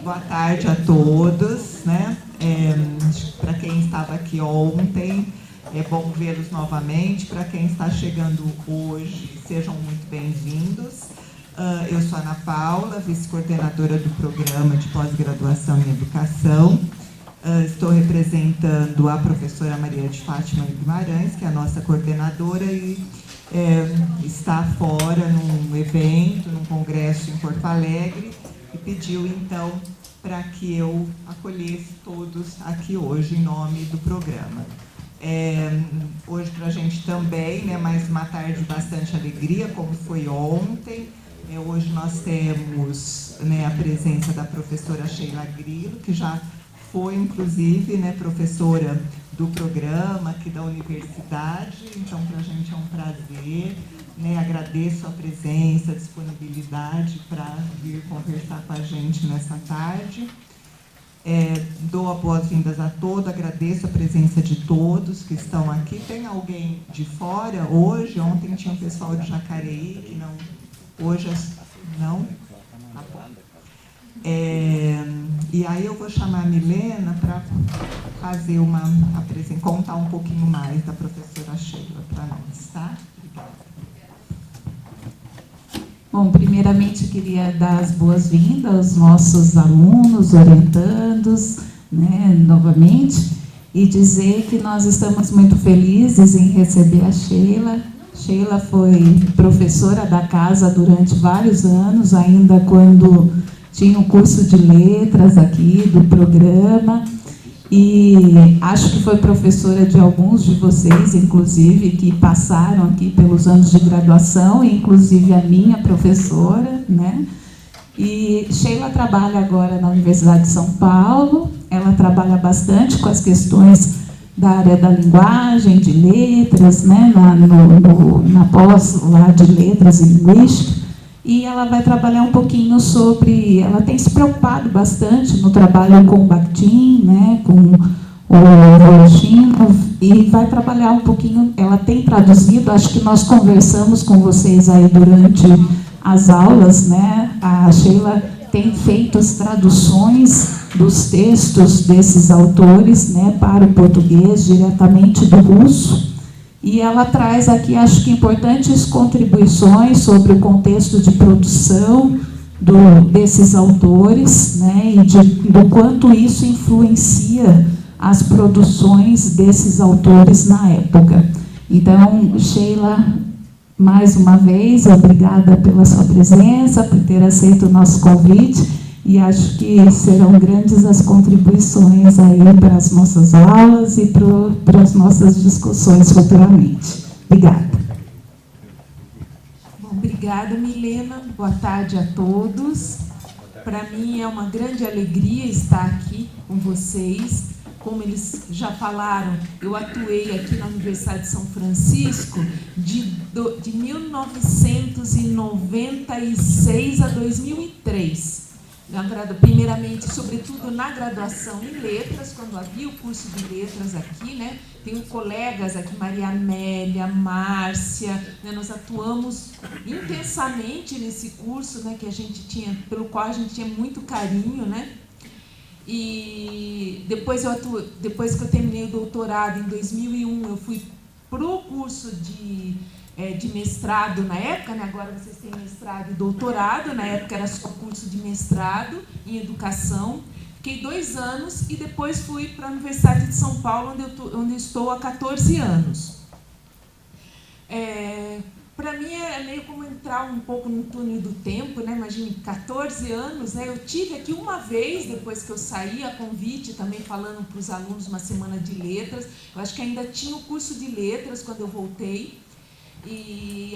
Boa tarde a todos, né? Para quem estava aqui ontem, é bom vê-los novamente. Para quem está chegando hoje, sejam muito bem-vindos. Eu sou Ana Paula, vice-coordenadora do Programa de Pós-Graduação em Educação. Estou representando a professora Maria de Fátima Guimarães, que é a nossa coordenadora, e está fora num evento, num congresso em Porto Alegre, e pediu, então, para que eu acolhesse todos aqui hoje em nome do programa. Hoje para a gente também, né, mais uma tarde de bastante alegria, como foi ontem. Hoje nós temos, né, a presença da professora Sheila Grilo, que já foi, inclusive, né, professora do programa aqui da universidade. Então, para a gente é um prazer, né, agradeço a presença, a disponibilidade para vir conversar com a gente nessa tarde. Dou as boas-vindas a todos, agradeço a presença de todos que estão aqui. Tem alguém de fora hoje? Ontem tinha um pessoal de Jacareí, que não... Hoje não? Tá bom. E aí eu vou chamar a Milena para fazer contar um pouquinho mais da professora Sheila para nós, tá? Obrigada. Bom, primeiramente eu queria dar as boas-vindas aos nossos alunos, orientandos, né, novamente, e dizer que nós estamos muito felizes em receber a Sheila. Sheila foi professora da casa durante vários anos, ainda quando tinha o curso de letras aqui do programa, e acho que foi professora de alguns de vocês, inclusive, que passaram aqui pelos anos de graduação, inclusive a minha professora, né? E Sheila trabalha agora na Universidade de São Paulo, ela trabalha bastante com as questões da área da linguagem, de letras, né? Na pós lá de letras e linguística. E ela vai trabalhar um pouquinho sobre... Ela tem se preocupado bastante no trabalho com o Bakhtin, né, com o Voloshinov, e vai trabalhar um pouquinho... Ela tem traduzido, acho que nós conversamos com vocês aí durante as aulas, né? A Sheila tem feito as traduções dos textos desses autores, né, para o português, diretamente do russo. E ela traz aqui, acho que, importantes contribuições sobre o contexto de produção desses autores, né, e do quanto isso influencia as produções desses autores na época. Então, Sheila, mais uma vez, obrigada pela sua presença, por ter aceito o nosso convite, e acho que serão grandes as contribuições aí para as nossas aulas e para as nossas discussões futuramente. Obrigada. Bom, obrigada, Milena. Boa tarde a todos. Para mim é uma grande alegria estar aqui com vocês. Como eles já falaram, eu atuei aqui na Universidade de São Francisco de 1996 a 2003. Primeiramente, sobretudo na graduação em letras, quando havia o curso de letras aqui, né? Tenho colegas aqui, Maria Amélia, Márcia, né? Nós atuamos intensamente nesse curso, né, que a gente tinha, pelo qual a gente tinha muito carinho, né? E depois que eu terminei o doutorado em 2001, eu fui para o curso de mestrado na época, né? Agora vocês têm mestrado e doutorado, na época era só curso de mestrado em educação. Fiquei 2 anos e depois fui para a Universidade de São Paulo, onde eu estou há 14 anos. Para mim é meio como entrar um pouco no túnel do tempo, né? Imagine, 14 anos, né? Eu tive aqui uma vez, depois que eu saí, a convite também falando para os alunos uma semana de letras. Eu acho que ainda tinha o curso de letras quando eu voltei. E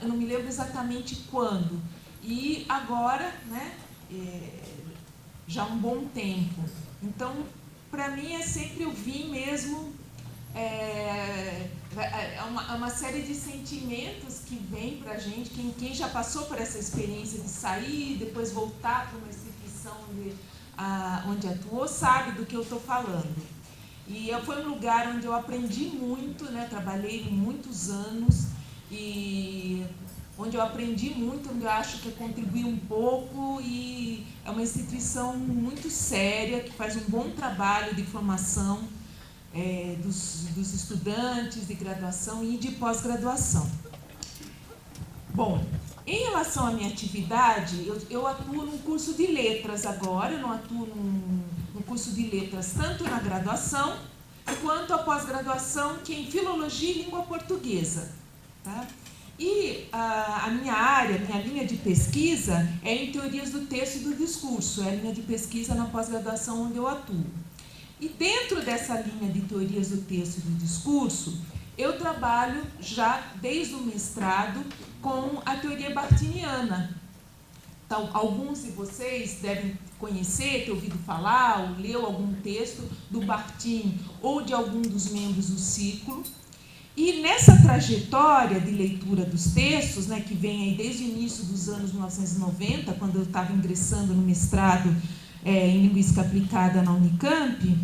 eu não me lembro exatamente quando. E agora, né, já há um bom tempo. Então, para mim, é sempre eu vim mesmo... É uma série de sentimentos que vem para a gente, quem já passou por essa experiência de sair, depois voltar para uma instituição instituição onde atuou sabe do que eu estou falando. E foi um lugar onde eu aprendi muito, né? Trabalhei muitos anos e onde eu aprendi muito, onde eu acho que eu contribuí um pouco, e é uma instituição muito séria, que faz um bom trabalho de formação dos estudantes de graduação e de pós-graduação. Bom, em relação à minha atividade, eu atuo num curso de letras agora, eu não atuo num curso de letras tanto na graduação quanto a pós-graduação, que é em Filologia e Língua Portuguesa. Tá? E a minha área, minha linha de pesquisa é em teorias do texto e do discurso, é a linha de pesquisa na pós-graduação onde eu atuo. E dentro dessa linha de teorias do texto e do discurso, eu trabalho já desde o mestrado com a teoria barthiniana. Então, alguns de vocês devem conhecer, ter ouvido falar, ou leu algum texto do Bakhtin ou de algum dos membros do círculo. E nessa trajetória de leitura dos textos, né, que vem aí desde o início dos anos 1990, quando eu estava ingressando no mestrado em Linguística Aplicada na Unicamp,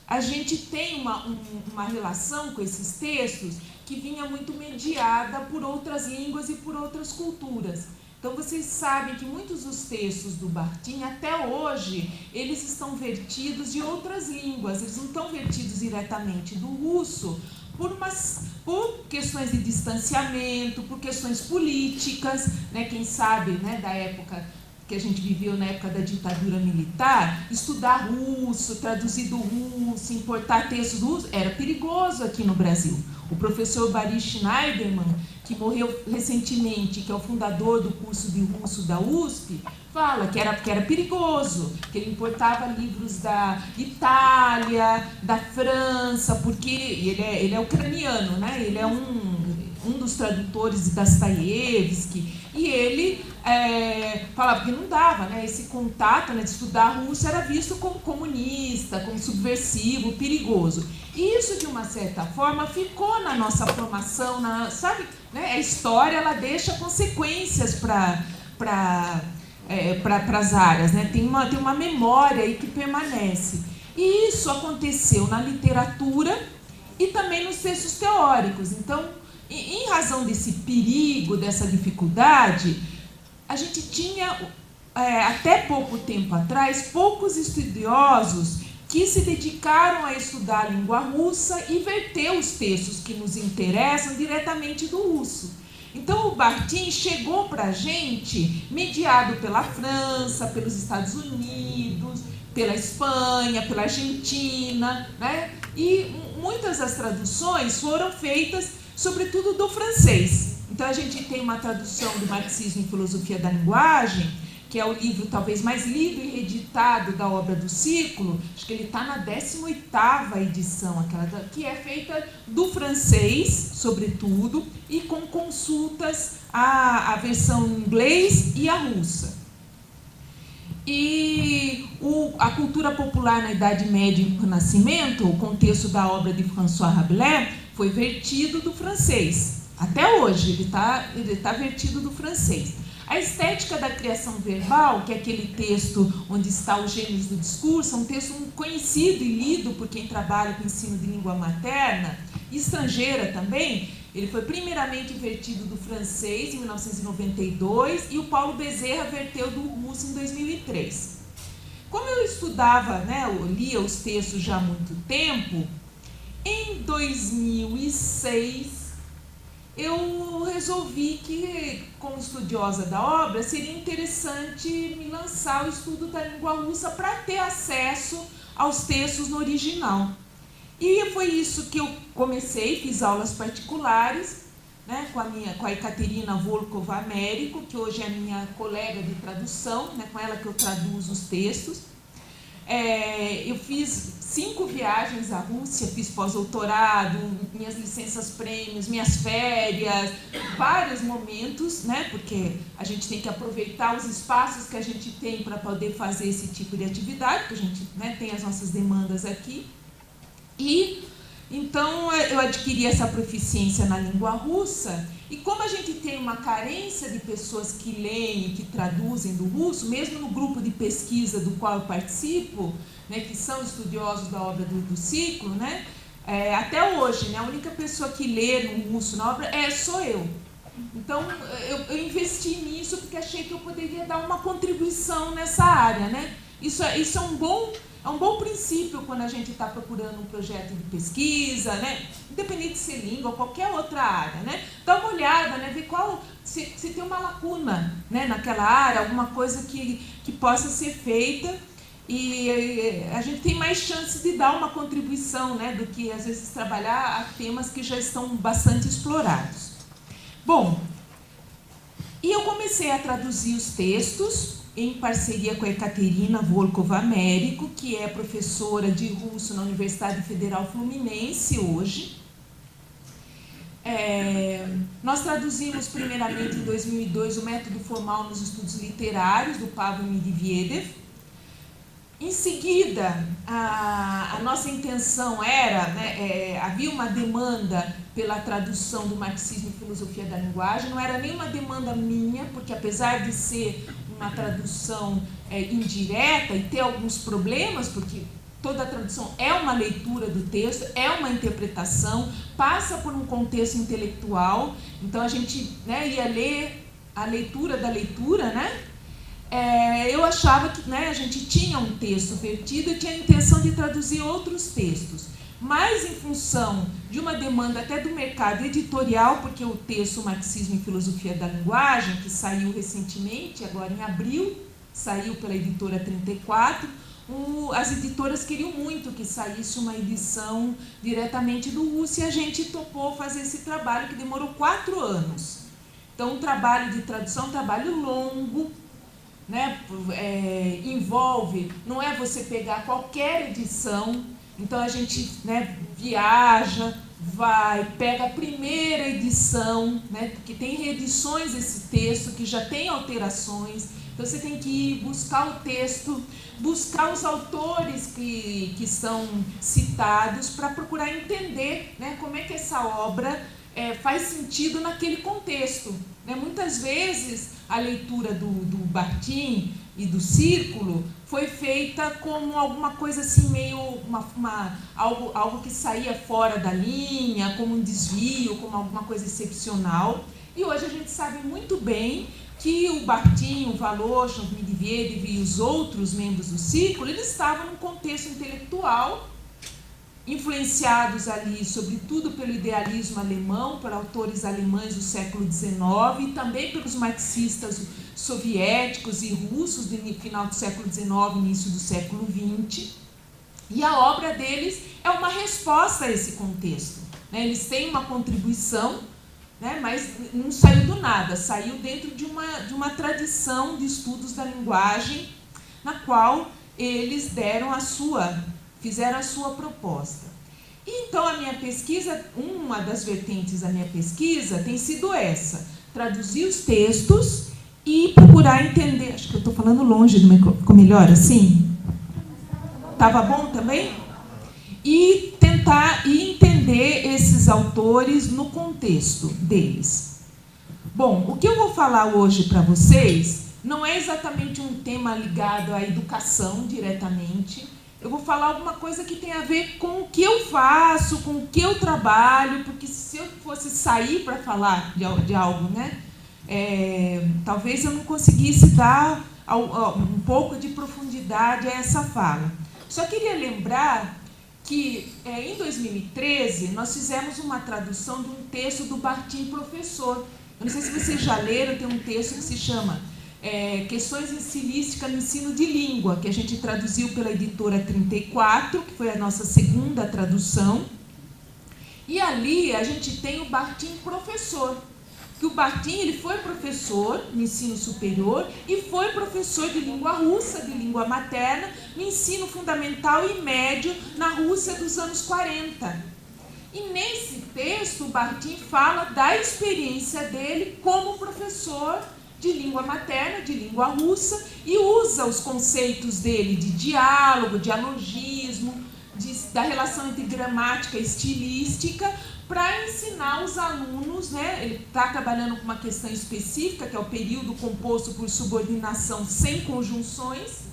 a gente tem uma relação com esses textos que vinha muito mediada por outras línguas e por outras culturas. Então, vocês sabem que muitos dos textos do Bakhtin, até hoje, eles estão vertidos de outras línguas, eles não estão vertidos diretamente do russo, por questões de distanciamento, por questões políticas, né? Quem sabe, né, da época que a gente viveu, na época da ditadura militar, estudar russo, traduzir do russo, importar textos do russo, era perigoso aqui no Brasil. O professor Boris Schneiderman, que morreu recentemente, que é o fundador do curso de russo da USP, fala que era perigoso, que ele importava livros da Itália, da França, porque ele é ucraniano, né? Ele é um dos tradutores de Dostoiévski, e ele falava que não dava, né? Esse contato, né, de estudar russo era visto como comunista, como subversivo, perigoso. E isso, de uma certa forma, ficou na nossa formação, sabe? Né? A história, ela deixa consequências para as áreas, né? Tem uma memória aí que permanece. E isso aconteceu na literatura e também nos textos teóricos. Então, em razão desse perigo, dessa dificuldade, a gente tinha, até pouco tempo atrás, poucos estudiosos que se dedicaram a estudar a língua russa e verter os textos que nos interessam diretamente do russo. Então, o Bakhtin chegou para a gente mediado pela França, pelos Estados Unidos, pela Espanha, pela Argentina, né? E muitas das traduções foram feitas, sobretudo, do francês. Então, a gente tem uma tradução do Marxismo e Filosofia da Linguagem, que é o livro talvez mais lido e reeditado da obra do Círculo, acho que ele está na 18ª edição, que é feita do francês, sobretudo, e com consultas à versão em inglês e à russa. E a cultura popular na Idade Média e no Renascimento, o contexto da obra de François Rabelais, foi vertido do francês. Até hoje, ele tá vertido do francês. A estética da criação verbal, que é aquele texto onde está os gêneros do discurso, é um texto conhecido e lido por quem trabalha com ensino de língua materna, e estrangeira também. Ele foi primeiramente vertido do francês em 1992 e o Paulo Bezerra verteu do russo em 2003. Como eu estudava, né, eu lia os textos já há muito tempo, em 2006 eu resolvi que, como estudiosa da obra, seria interessante me lançar o estudo da língua russa para ter acesso aos textos no original. E foi isso que eu comecei, fiz aulas particulares, né, com a Ekaterina Volkov-Américo, que hoje é minha colega de tradução, né, com ela que eu traduzo os textos. Eu fiz 5 viagens à Rússia, fiz pós-doutorado, minhas licenças prêmios, minhas férias, vários momentos, né, porque a gente tem que aproveitar os espaços que a gente tem para poder fazer esse tipo de atividade, porque a gente, né, tem as nossas demandas aqui. E Então, eu adquiri essa proficiência na língua russa, e como a gente tem uma carência de pessoas que leem e que traduzem do russo, mesmo no grupo de pesquisa do qual eu participo, né, que são estudiosos da obra do ciclo, né, até hoje, né, a única pessoa que lê no russo na obra sou eu. Então, eu investi nisso porque achei que eu poderia dar uma contribuição nessa área, né? Isso é um bom princípio quando a gente está procurando um projeto de pesquisa, né? Independente de ser língua ou qualquer outra área, né? Dá uma olhada, né? Ver se tem uma lacuna, né, naquela área, alguma coisa que possa ser feita, e a gente tem mais chances de dar uma contribuição, né, do que às vezes trabalhar a temas que já estão bastante explorados. Bom, e eu comecei a traduzir os textos em parceria com a Ekaterina Volkov-Américo, que é professora de russo na Universidade Federal Fluminense hoje. Nós traduzimos primeiramente em 2002 o Método Formal nos Estudos Literários, do Pavel Medvedev. Em seguida, a nossa intenção era, né, havia uma demanda pela tradução do Marxismo e Filosofia da Linguagem, não era nem uma demanda minha, porque apesar de ser uma tradução indireta e ter alguns problemas, porque toda a tradução é uma leitura do texto, é uma interpretação, passa por um contexto intelectual, então a gente, né, ia ler a leitura da leitura, né? Eu achava que, né, a gente tinha um texto vertido e tinha a intenção de traduzir outros textos, mas em função de uma demanda até do mercado editorial, porque o texto Marxismo e Filosofia da Linguagem, que saiu recentemente, agora em abril, saiu pela editora 34, as editoras queriam muito que saísse uma edição diretamente do russo, e a gente topou fazer esse trabalho que demorou 4 anos. Então, um trabalho de tradução, um trabalho longo, né, envolve, não é você pegar qualquer edição, então a gente, né, viaja, pega a primeira edição, né, porque tem reedições desse texto que já tem alterações, então você tem que ir buscar o texto, buscar os autores que são citados para procurar entender, né, como é que essa obra faz sentido naquele contexto. Né? Muitas vezes a leitura do Bakhtin e do Círculo foi feita como alguma coisa assim, meio algo que saía fora da linha, como um desvio, como alguma coisa excepcional. E hoje a gente sabe muito bem que o Bakhtin, o Voloshin, o Medvedev e os outros membros do Círculo, eles estavam num contexto intelectual, influenciados ali, sobretudo pelo idealismo alemão, por autores alemães do século XIX e também pelos marxistas soviéticos e russos do final do século XIX, início do século XX. E a obra deles é uma resposta a esse contexto. Né? Eles têm uma contribuição, né? Mas não saiu do nada, saiu dentro de uma tradição de estudos da linguagem, na qual eles fizeram a sua proposta. E então a minha pesquisa, uma das vertentes da minha pesquisa tem sido essa, traduzir os textos e procurar entender, acho que eu estou falando longe do microfone, ficou melhor assim? Estava bom também? E tentar entender esses autores no contexto deles. Bom, o que eu vou falar hoje para vocês não é exatamente um tema ligado à educação diretamente. Eu vou falar alguma coisa que tem a ver com o que eu faço, com o que eu trabalho, porque se eu fosse sair para falar de algo, né, talvez eu não conseguisse dar um pouco de profundidade a essa fala. Só queria lembrar que em 2013 nós fizemos uma tradução de um texto do Bakhtin Professor. Eu não sei se vocês já leram, tem um texto que se chama Questões Estilísticas no Ensino de Língua, que a gente traduziu pela editora 34, que foi a nossa segunda tradução. E ali a gente tem o Bakhtin Professor, que o Bakhtin ele foi professor no ensino superior e foi professor de língua russa, de língua materna, no ensino fundamental e médio na Rússia dos anos 40. E nesse texto o Bakhtin fala da experiência dele como professor de língua materna, de língua russa, e usa os conceitos dele de diálogo, dialogismo, de da relação entre gramática e estilística, para ensinar os alunos, né? Ele está trabalhando com uma questão específica, que é o período composto por subordinação sem conjunções,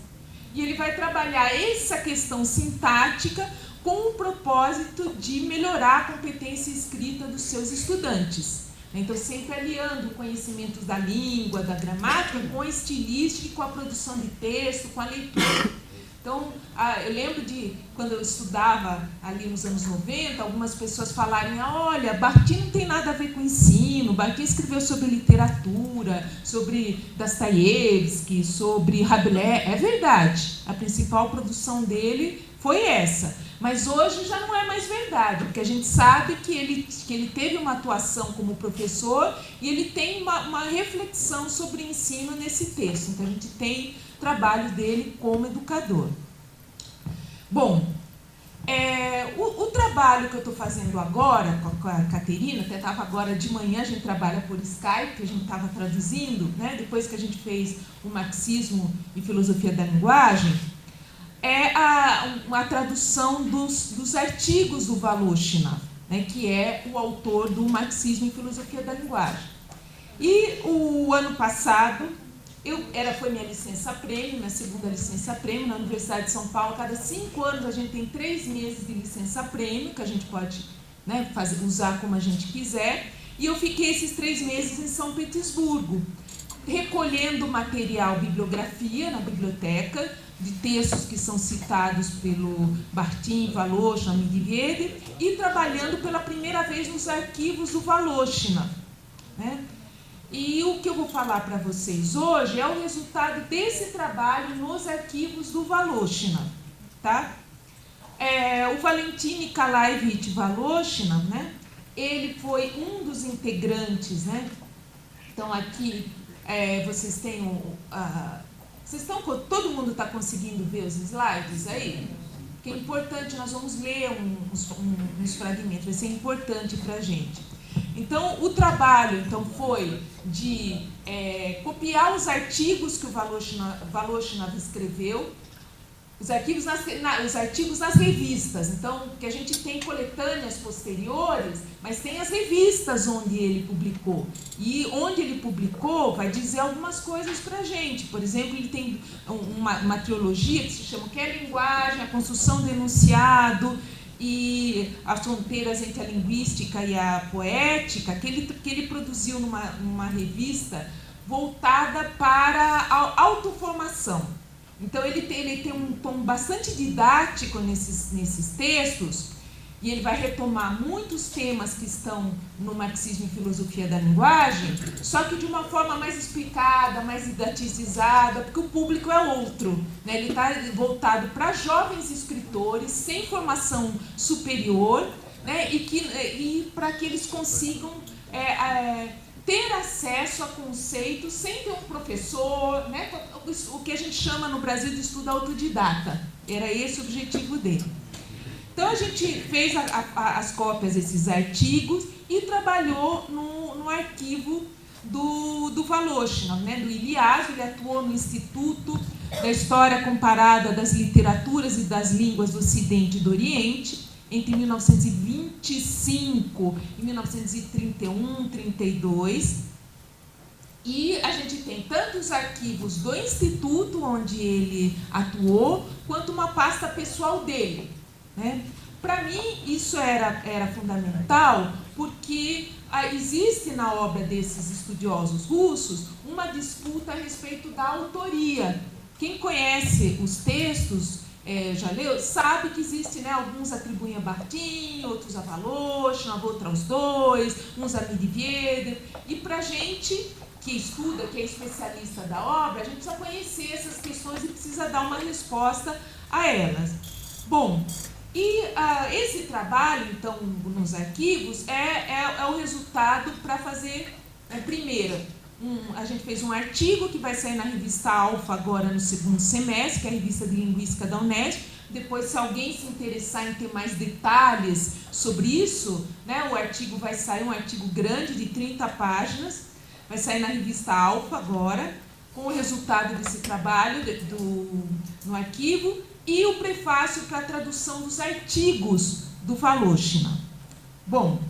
e ele vai trabalhar essa questão sintática com o propósito de melhorar a competência escrita dos seus estudantes. Então, sempre aliando conhecimentos da língua, da gramática, com a estilística e com a produção de texto, com a leitura. Então, eu lembro de, quando eu estudava ali nos anos 90, algumas pessoas falarem, olha, Bakhtin não tem nada a ver com ensino, Bakhtin escreveu sobre literatura, sobre Dostoiévski, sobre Rabelais. É verdade, a principal produção dele foi essa. Mas hoje já não é mais verdade, porque a gente sabe que ele teve uma atuação como professor e ele tem uma reflexão sobre ensino nesse texto. Então, a gente tem trabalho dele como educador. Bom, o trabalho que eu estou fazendo agora com a Caterina, até estava agora de manhã, a gente trabalha por Skype, a gente estava traduzindo, né, depois que a gente fez o Marxismo e Filosofia da Linguagem, é a tradução dos artigos do Voloshinov, né, que é o autor do Marxismo e Filosofia da Linguagem. E o ano passado, foi minha licença-prêmio, minha segunda licença-prêmio na Universidade de São Paulo. Cada 5 anos a gente tem 3 meses de licença-prêmio, que a gente pode, né, usar como a gente quiser. E eu fiquei esses 3 meses em São Petersburgo, recolhendo material, bibliografia na biblioteca, de textos que são citados pelo Bakhtin, Voloshinov, Medvedev, e trabalhando pela primeira vez nos arquivos do Voloshinov, né? E o que eu vou falar para vocês hoje é o resultado desse trabalho nos arquivos do Voloshinov, tá? O Valentin Nikolaevich Voloshinov, né? Ele foi um dos integrantes, né? Então, aqui vocês têm todo mundo está conseguindo ver os slides aí? Que é importante, nós vamos ler uns fragmentos, vai ser importante para a gente. Então, o trabalho foi de copiar os artigos que o Voloshinov escreveu, os artigos nas revistas. Então, que a gente tem coletâneas posteriores, mas tem as revistas onde ele publicou. E onde ele publicou vai dizer algumas coisas para a gente. Por exemplo, ele tem uma trilogia que se chama O que é Linguagem, a Construção do Enunciado e as fronteiras entre a linguística e a poética, que ele produziu numa revista voltada para a autoformação. Então, ele tem um tom bastante didático nesses textos, e ele vai retomar muitos temas que estão no Marxismo e Filosofia da Linguagem, só que de uma forma mais explicada, mais didaticizada, porque o público é outro, né? Ele está voltado para jovens escritores sem formação superior, né? E para que eles consigam ter acesso a conceitos sem ter um professor, né? O que a gente chama no Brasil de estudo autodidata. Era esse o objetivo dele. Então, a gente fez as cópias desses artigos e trabalhou no arquivo do Voloshinov, né? Do Ilyasov. Ele atuou no Instituto da História Comparada das Literaturas e das Línguas do Ocidente e do Oriente, entre 1925 e 1931, 32. E a gente tem tanto os arquivos do Instituto, onde ele atuou, quanto uma pasta pessoal dele, né? Para mim, isso era fundamental, porque existe na obra desses estudiosos russos uma disputa a respeito da autoria. Quem conhece os textos, já leu, sabe que existe, né, alguns atribuem a Bakhtin, outros a Voloshinov, outros aos dois, uns a Medvedev. E para a gente que estuda, que é especialista da obra, a gente precisa conhecer essas questões e precisa dar uma resposta a elas. Bom, e esse trabalho, então, nos arquivos, é o resultado para fazer, primeiro, a gente fez um artigo que vai sair na revista Alfa agora no 2º semestre, que é a revista de Linguística da Unesp. Depois, se alguém se interessar em ter mais detalhes sobre isso, né, o artigo vai sair, um artigo grande de 30 páginas, vai sair na revista Alfa agora, com o resultado desse trabalho no arquivo. e o prefácio para a tradução dos artigos do Voloshin. Bom,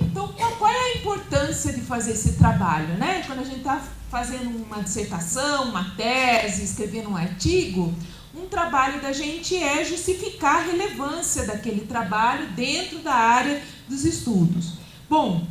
então, qual é a importância de fazer esse trabalho, né? Quando a gente está fazendo uma dissertação, uma tese, escrevendo um artigo, um trabalho da gente é justificar a relevância daquele trabalho dentro da área dos estudos. Bom,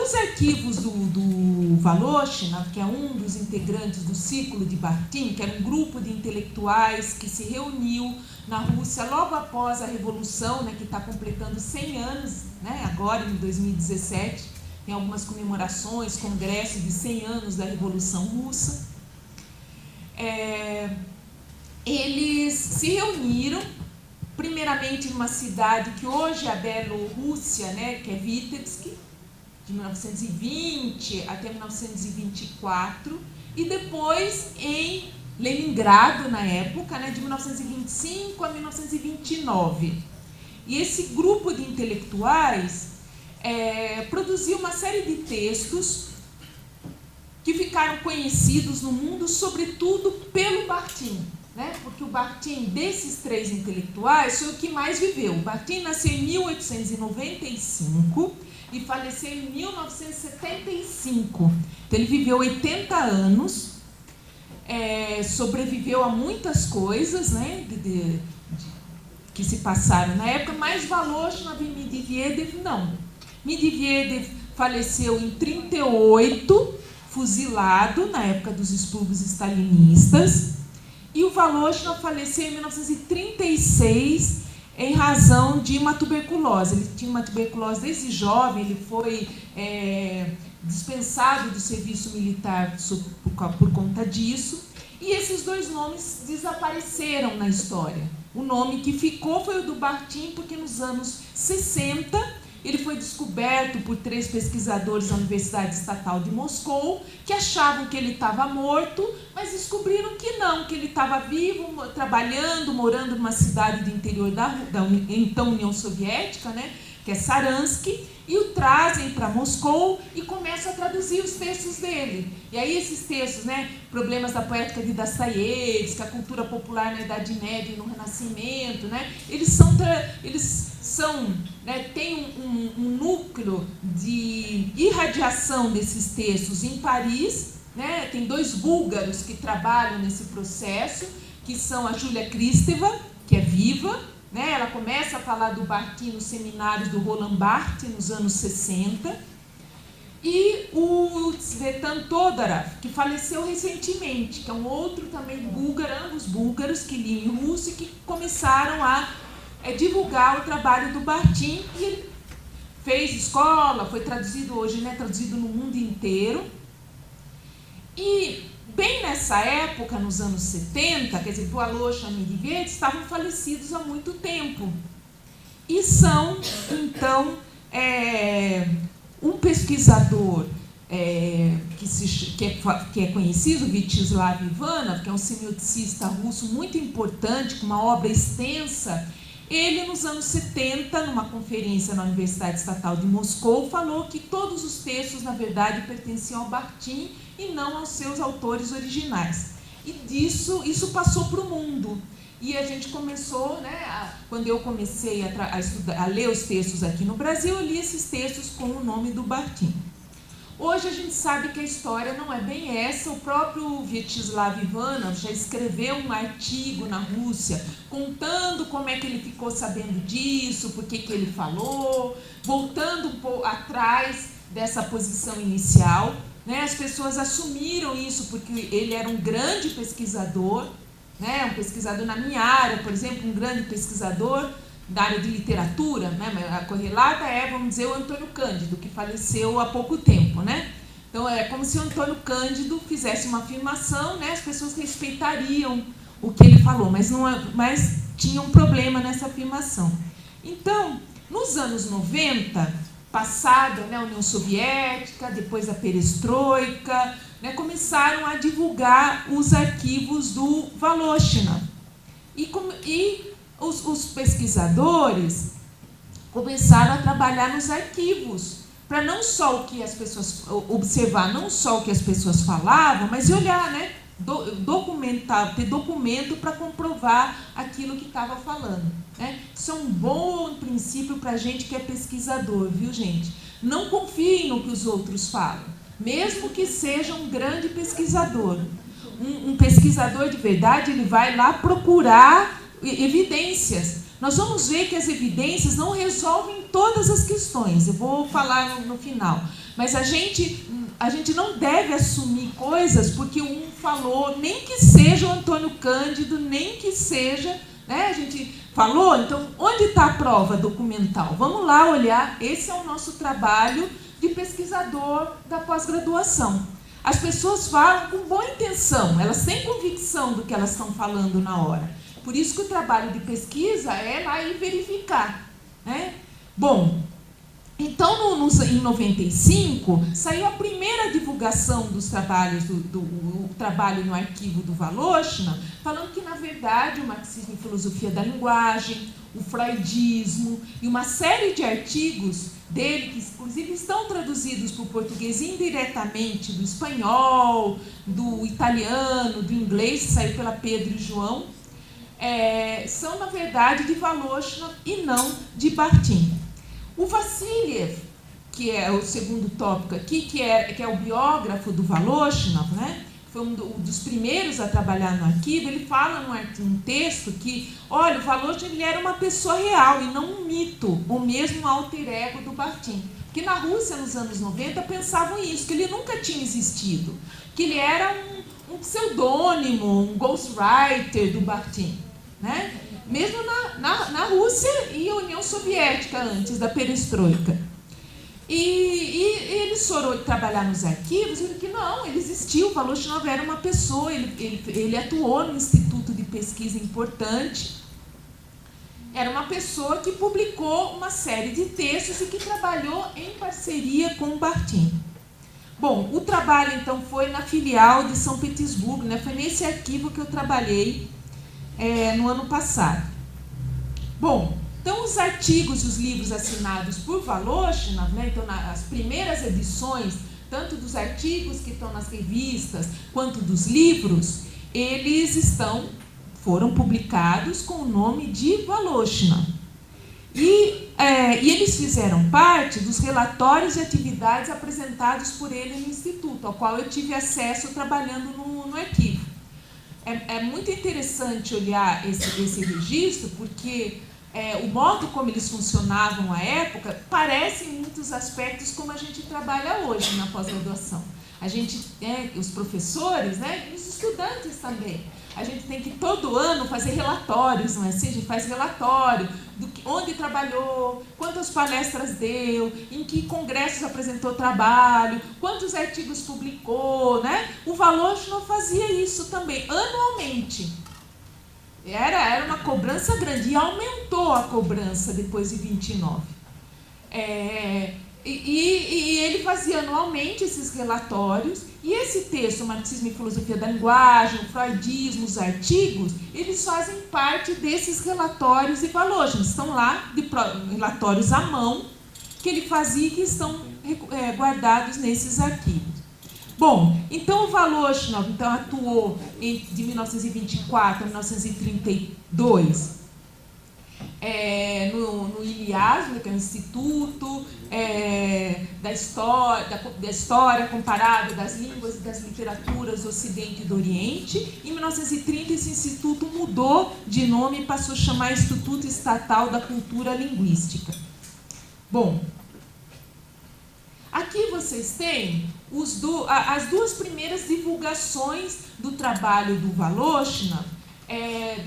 os arquivos do Voloshin, que é um dos integrantes do Círculo de Bakhtin, que era um grupo de intelectuais que se reuniu na Rússia logo após a Revolução, né, que está completando 100 anos, né, agora em 2017, tem algumas comemorações, congresso de 100 anos da Revolução Russa. Eles se reuniram, primeiramente numa cidade que hoje é a Bielorrússia, né, que é Vitebsk, de 1920 até 1924, e depois em Leningrado, na época, né, de 1925 a 1929. E esse grupo de intelectuais produziu uma série de textos que ficaram conhecidos no mundo, sobretudo pelo Bakhtin, né? Porque o Bakhtin, desses três intelectuais, foi o que mais viveu. O Bakhtin nasceu em 1895 e faleceu em 1975. Então, ele viveu 80 anos, sobreviveu a muitas coisas, né, que se passaram na época, mas Voloshin e Medvedev não. Medvedev faleceu em 1938, fuzilado na época dos expurgos stalinistas, e o Voloshin faleceu em 1936 em razão de uma tuberculose. Ele tinha uma tuberculose desde jovem, ele foi dispensado do serviço militar por conta disso, e esses dois nomes desapareceram na história. O nome que ficou foi o do Bakhtin, porque nos anos 60 ele foi descoberto por 3 pesquisadores da Universidade Estatal de Moscou, que achavam que ele estava morto, mas descobriram que não, que ele estava vivo, trabalhando, morando numa cidade do interior da então União Soviética, né, que é Saransk, e o trazem para Moscou e começam a traduzir os textos dele. E aí esses textos, né, Problemas da Poética de Dostoiévski, a cultura popular na Idade Média e no Renascimento, né, eles são né, tem um núcleo de irradiação desses textos em Paris, né, tem 2 búlgaros que trabalham nesse processo, que são a Julia Kristeva, que é viva, né, ela começa a falar do Bakhtin nos seminários do Roland Barthes nos anos 60, e o Tsvetan Todorov, que faleceu recentemente, que é um outro também búlgaro, ambos búlgaros, que liam em russo e que começaram a divulgar o trabalho do Bakhtin, e ele fez escola, foi traduzido hoje, né, traduzido no mundo inteiro. E bem nessa época, nos anos 70, quer dizer, Voloshin e Medvedev estavam falecidos há muito tempo. E são, então, um pesquisador que é conhecido, Vyacheslav Ivanov, que é um semioticista russo muito importante, com uma obra extensa. Ele, nos anos 70, numa conferência na Universidade Estatal de Moscou, falou que todos os textos, na verdade, pertenciam ao Bakhtin e não aos seus autores originais. E isso passou para o mundo. E a gente começou, né, quando eu comecei a ler os textos aqui no Brasil, eu li esses textos com o nome do Bakhtin. Hoje a gente sabe que a história não é bem essa. O próprio Vyacheslav Ivanov já escreveu um artigo na Rússia contando como é que ele ficou sabendo disso, por que ele falou, voltando um pouco atrás dessa posição inicial, né? As pessoas assumiram isso porque ele era um grande pesquisador, né? Um pesquisador na minha área, por exemplo, um grande pesquisador da área de literatura, né? A correlata vamos dizer, o Antônio Cândido, que faleceu há pouco tempo, né? Então, é como se o Antônio Cândido fizesse uma afirmação, né? As pessoas respeitariam o que ele falou, mas tinha um problema nessa afirmação. Então, nos anos 90, passada, né, a União Soviética, depois a Perestroika, né, começaram a divulgar os arquivos do Voloshin. E os pesquisadores começaram a trabalhar nos arquivos, para não só o que as pessoas observar, não só o que as pessoas falavam, mas olhar, né? ter documento para comprovar aquilo que estava falando, né? Isso é um bom princípio para a gente que é pesquisador, viu, gente? Não confiem no que os outros falam, mesmo que seja um grande pesquisador. Um pesquisador de verdade, ele vai lá procurar evidências. Nós vamos ver que as evidências não resolvem todas as questões, eu vou falar no final. Mas a gente não deve assumir coisas porque um falou, nem que seja o Antônio Cândido, nem que seja, né? A gente falou, então onde está a prova documental? Vamos lá olhar, esse é o nosso trabalho de pesquisador da pós-graduação. As pessoas falam com boa intenção, elas têm convicção do que elas estão falando na hora. Por isso que o trabalho de pesquisa é lá ir verificar, né? Bom, então, em 95, saiu a primeira divulgação dos trabalhos, do trabalho no arquivo do Voloshin, falando que, na verdade, o marxismo e filosofia da linguagem, o freudismo e uma série de artigos dele, que inclusive estão traduzidos para o português indiretamente, do espanhol, do italiano, do inglês, que saiu pela Pedro e João, são, na verdade, de Voloshin e não de Bakhtin. O Vassiliev, que é o segundo tópico aqui, que é o biógrafo do Voloshin, né? Foi um dos primeiros a trabalhar no arquivo, ele fala num texto que, olha, o Voloshin ele era uma pessoa real e não um mito, ou mesmo um alter ego do Bakhtin. Porque na Rússia, nos anos 90, pensavam isso, que ele nunca tinha existido, que ele era um pseudônimo, um ghostwriter do Bakhtin, né? Mesmo na Rússia e a União Soviética, antes da perestroika. E eles foram trabalhar nos arquivos e viram que não, ele existiu, o Voloshin era uma pessoa, ele atuou no Instituto de Pesquisa importante, era uma pessoa que publicou uma série de textos e que trabalhou em parceria com o Bakhtin. Bom, o trabalho, então, foi na filial de São Petersburgo, né? Foi nesse arquivo que eu trabalhei no ano passado. Bom, então os artigos e os livros assinados por Voloshin, né, então as primeiras edições, tanto dos artigos que estão nas revistas, quanto dos livros, eles foram publicados com o nome de Voloshin. E eles fizeram parte dos relatórios de atividades apresentados por ele no Instituto, ao qual eu tive acesso trabalhando no arquivo. É muito interessante olhar esse registro, porque o modo como eles funcionavam à época parece em muitos aspectos como a gente trabalha hoje na pós-graduação. A gente, os professores, né, e os estudantes também, a gente tem que todo ano fazer relatórios, não é assim? A gente faz relatório onde trabalhou, quantas palestras deu, em que congressos apresentou trabalho, quantos artigos publicou, né? O Voloshin fazia isso também, anualmente. Era uma cobrança grande, e aumentou a cobrança depois de 29. E ele fazia anualmente esses relatórios, e esse texto, o Marxismo e Filosofia da Linguagem, o freudismo, os artigos, eles fazem parte desses relatórios de Voloshin, estão lá, relatórios à mão, que ele fazia e que estão guardados nesses arquivos. Bom, então o Voloshin atuou de 1924 a 1932 no ILIAS, que é o Instituto da História Comparada das Línguas e das Literaturas do Ocidente e do Oriente. Em 1930, esse instituto mudou de nome e passou a chamar Instituto Estatal da Cultura Linguística. Bom, aqui vocês têm as duas primeiras divulgações do trabalho do Voloshin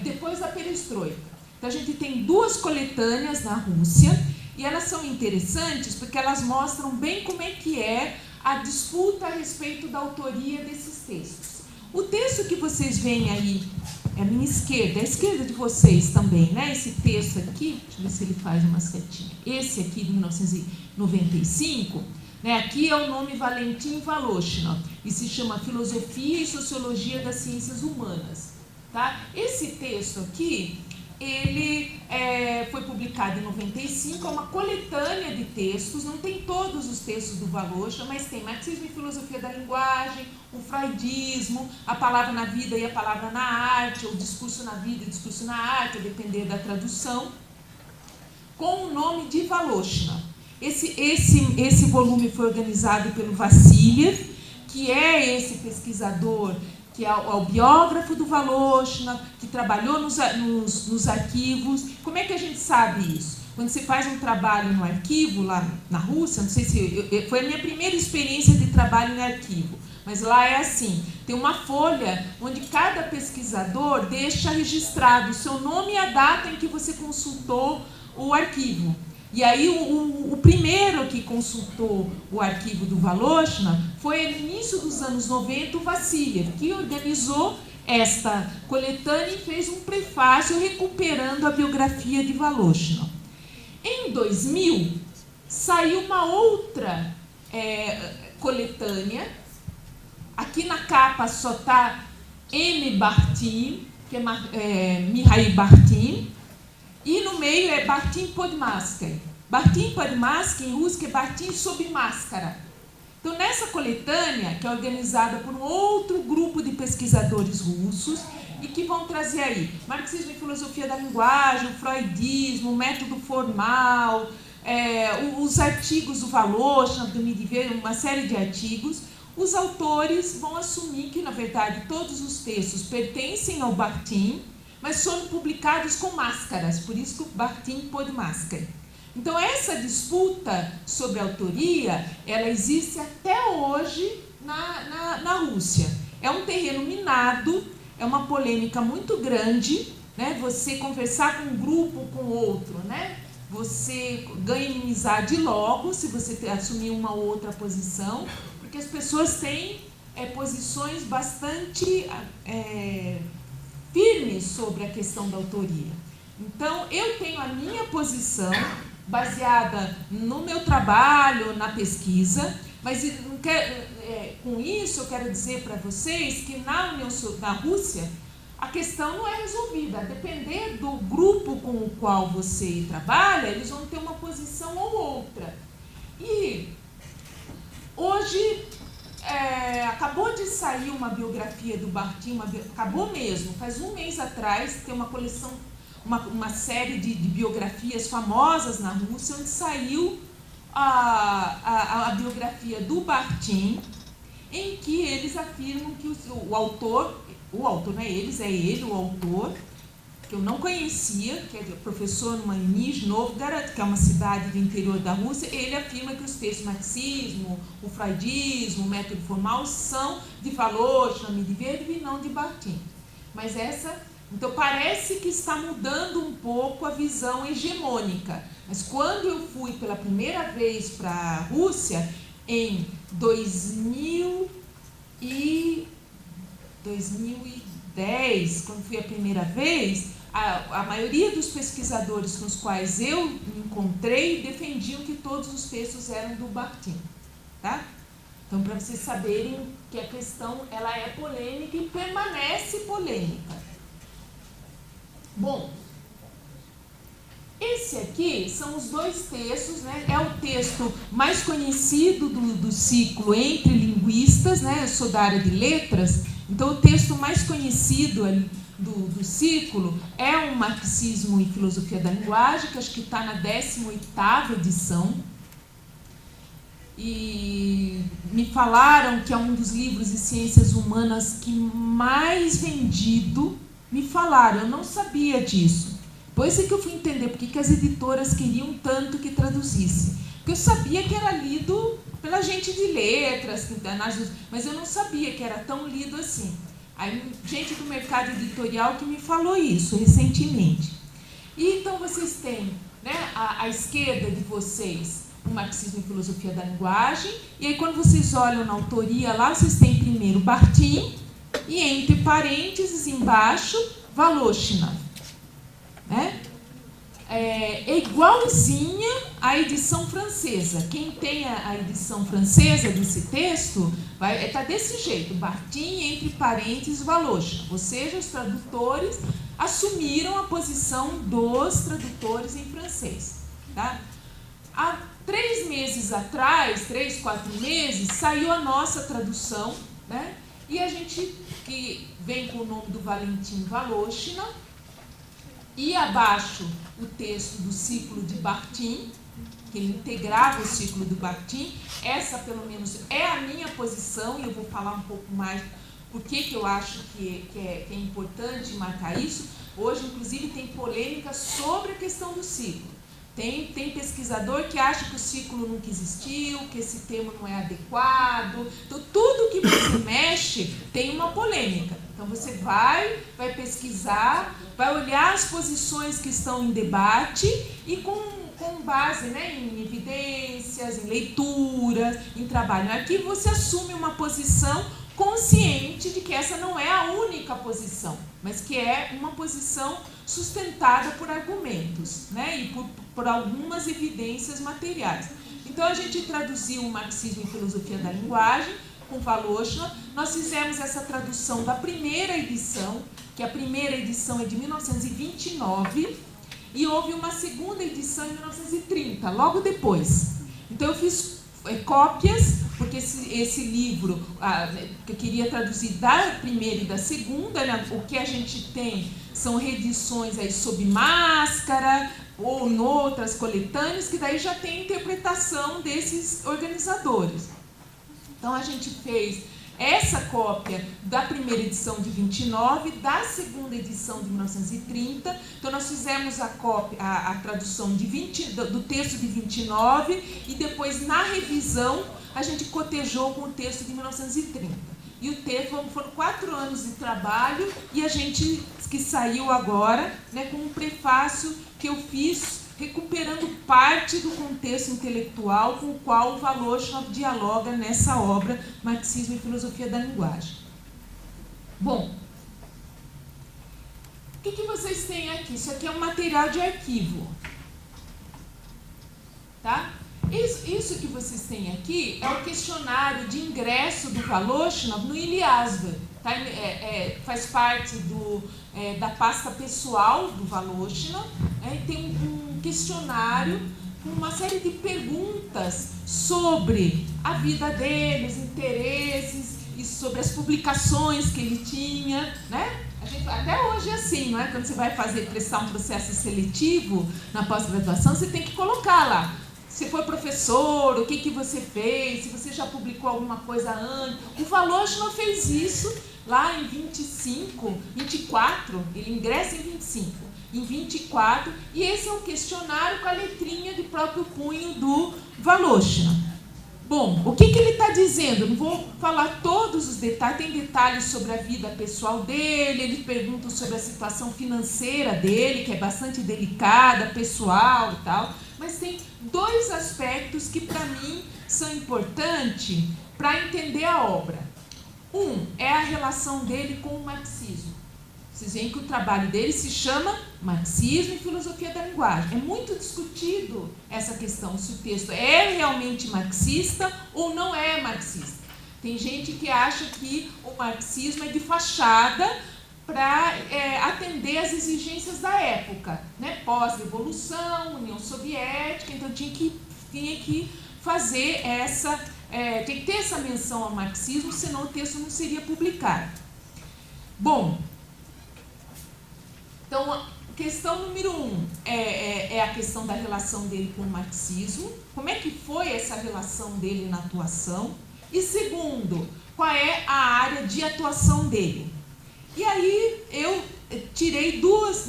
depois da perestroika. Então, a gente tem duas coletâneas na Rússia, e elas são interessantes porque elas mostram bem como é que é a disputa a respeito da autoria desses textos. O texto que vocês veem aí à minha esquerda, à esquerda de vocês também, né? Esse texto aqui, deixa eu ver se ele faz uma setinha. Esse aqui, de 1995, né? Aqui é o nome Valentin Voloshin, e se chama Filosofia e Sociologia das Ciências Humanas. Tá? Esse texto aqui, ele foi publicado em 95, é uma coletânea de textos, não tem todos os textos do Voloshin, mas tem Marxismo e Filosofia da Linguagem, o Freudismo, a Palavra na Vida e a Palavra na Arte, ou Discurso na Vida e Discurso na Arte, a depender da tradução, com o nome de Voloshin. Esse volume foi organizado pelo Vassiliev, que é esse pesquisador, que é o biógrafo do Voloshin, que trabalhou nos arquivos. Como é que a gente sabe isso? Quando você faz um trabalho no arquivo, lá na Rússia, não sei se... foi a minha primeira experiência de trabalho em arquivo, mas lá é assim, tem uma folha onde cada pesquisador deixa registrado o seu nome e a data em que você consultou o arquivo. E aí o primeiro que consultou o arquivo do Voloshin foi no início dos anos 90 o Vassiliev, que organizou esta coletânea e fez um prefácio recuperando a biografia de Voloshin. Em 2000, saiu uma outra coletânea. Aqui na capa só está M. Bartin, que é Mikhail Bartin, e no meio é Bartin Podmaskaya. Bartin Podmaskaya em russo é Bartin sob máscara. Então, nessa coletânea, que é organizada por um outro grupo de pesquisadores russos, e que vão trazer aí Marxismo e Filosofia da Linguagem, o Freudismo, o método formal, os artigos do Voloshin, do Medvedev, uma série de artigos, os autores vão assumir que, na verdade, todos os textos pertencem ao Bartin, mas foram publicados com máscaras, por isso que o Bartin Podmaskaya. Então, essa disputa sobre a autoria, ela existe até hoje na Rússia. É um terreno minado, é uma polêmica muito grande, né? Você conversar com um grupo, com outro, né? Você ganha inimizade logo, se você assumir uma ou outra posição, porque as pessoas têm posições bastante firmes sobre a questão da autoria. Então, eu tenho a minha posição baseada no meu trabalho, na pesquisa, mas com isso eu quero dizer para vocês que na Rússia a questão não é resolvida. A depender do grupo com o qual você trabalha, eles vão ter uma posição ou outra. E hoje acabou de sair uma biografia do Bartin, acabou mesmo, faz um mês atrás, tem uma coleção, uma série de biografias famosas na Rússia, onde saiu a biografia do Bartin, em que eles afirmam que o autor não é eles, é ele, o autor, que eu não conhecia, que é professor numa Nizhny Novgorod, que é uma cidade do interior da Rússia, ele afirma que os textos marxismo, o freudismo, o método formal são de Voloshin, Medvedev e não de Bartin. Mas então parece que está mudando um pouco a visão hegemônica. Mas quando eu fui pela primeira vez para a Rússia, em 2010, quando fui a primeira vez, a maioria dos pesquisadores com os quais eu me encontrei defendiam que todos os textos eram do Bartin. Tá? Então, para vocês saberem que a questão ela é polêmica e permanece polêmica. Bom, esse aqui são os dois textos, né? É o texto mais conhecido do ciclo Entre Linguistas, né? Eu sou da área de letras, então o texto mais conhecido do ciclo é o Marxismo e Filosofia da Linguagem, que acho que está na 18ª edição. E me falaram que é um dos livros de ciências humanas que mais vendido. Me falaram, eu não sabia disso. Depois é que eu fui entender porque que as editoras queriam tanto que traduzisse. Porque eu sabia que era lido pela gente de letras, mas eu não sabia que era tão lido assim. Aí, gente do mercado editorial que me falou isso recentemente. E então vocês têm, né, à esquerda de vocês o Marxismo e Filosofia da Linguagem, e aí quando vocês olham na autoria lá, vocês têm primeiro Bartin, e entre parênteses, embaixo, Voloshin. Né? É igualzinha à edição francesa. Quem tem a edição francesa desse texto, está desse jeito, Bartin, entre parênteses, Voloshin. Ou seja, os tradutores assumiram a posição dos tradutores em francês. Tá? Há 3 meses atrás, 3, 4 meses, saiu a nossa tradução, né? E a gente, que vem com o nome do Valentin Voloshin, e abaixo o texto do ciclo de Bakhtin, que ele integrava o ciclo do Bakhtin. Essa, pelo menos, é a minha posição, e eu vou falar um pouco mais por que eu acho que é importante marcar isso. Hoje, inclusive, tem polêmica sobre a questão do ciclo. Tem pesquisador que acha que o ciclo nunca existiu, que esse termo não é adequado. Então, tudo que você mexe tem uma polêmica. Então, você vai pesquisar, vai olhar as posições que estão em debate e com base, né, em evidências, em leituras, em trabalho. Aqui você assume uma posição consciente de que essa não é a única posição, mas que é uma posição sustentada por argumentos, né, e por algumas evidências materiais. Então, a gente traduziu o Marxismo e Filosofia da Linguagem, com Voloshin. Nós fizemos essa tradução da primeira edição, que a primeira edição é de 1929, e houve uma segunda edição em 1930, logo depois. Então, eu fiz cópias, porque esse livro que eu queria traduzir da primeira e da segunda, né, o que a gente tem são reedições aí sob máscara ou em outras coletâneas, que daí já tem interpretação desses organizadores. Então, a gente fez essa cópia da primeira edição de 29, da segunda edição de 1930. Então, nós fizemos a tradução do texto de 29 e depois, na revisão, a gente cotejou com o texto de 1930. E o texto foram 4 anos de trabalho, e a gente, que saiu agora, né, com um prefácio que eu fiz, recuperando parte do contexto intelectual com o qual o Voloshin dialoga nessa obra, Marxismo e Filosofia da Linguagem. Bom, o que vocês têm aqui? Isso aqui é um material de arquivo. Tá? Isso que vocês têm aqui é o questionário de ingresso do Voloshin no Ilyasva. Tá? Faz parte da pasta pessoal do Voloshin, né? E tem um questionário com uma série de perguntas sobre a vida dele, os interesses e sobre as publicações que ele tinha, né? Até hoje é assim, não é? Quando você vai prestar um processo seletivo na pós-graduação, você tem que colocar lá. Se foi professor, o que você fez, se você já publicou alguma coisa antes. O Voloshin fez isso lá em 24, ele ingressa em 25. Em 24, e esse é um questionário com a letrinha de próprio punho do Voloshin. Bom, o que ele está dizendo? Não vou falar todos os detalhes, tem detalhes sobre a vida pessoal dele, ele pergunta sobre a situação financeira dele, que é bastante delicada, pessoal e tal, mas tem 2 aspectos que para mim são importantes para entender a obra. Um é a relação dele com o marxismo. Vocês veem que o trabalho dele se chama Marxismo e Filosofia da Linguagem. É muito discutido essa questão, se o texto é realmente marxista ou não é marxista. Tem gente que acha que o marxismo é de fachada para atender às exigências da época, né? Pós-revolução, União Soviética, então tinha que fazer tem que ter essa menção ao marxismo, senão o texto não seria publicado. Bom, então, a questão número 1 é a questão da relação dele com o marxismo. Como é que foi essa relação dele na atuação? E segundo, qual é a área de atuação dele? E aí eu tirei duas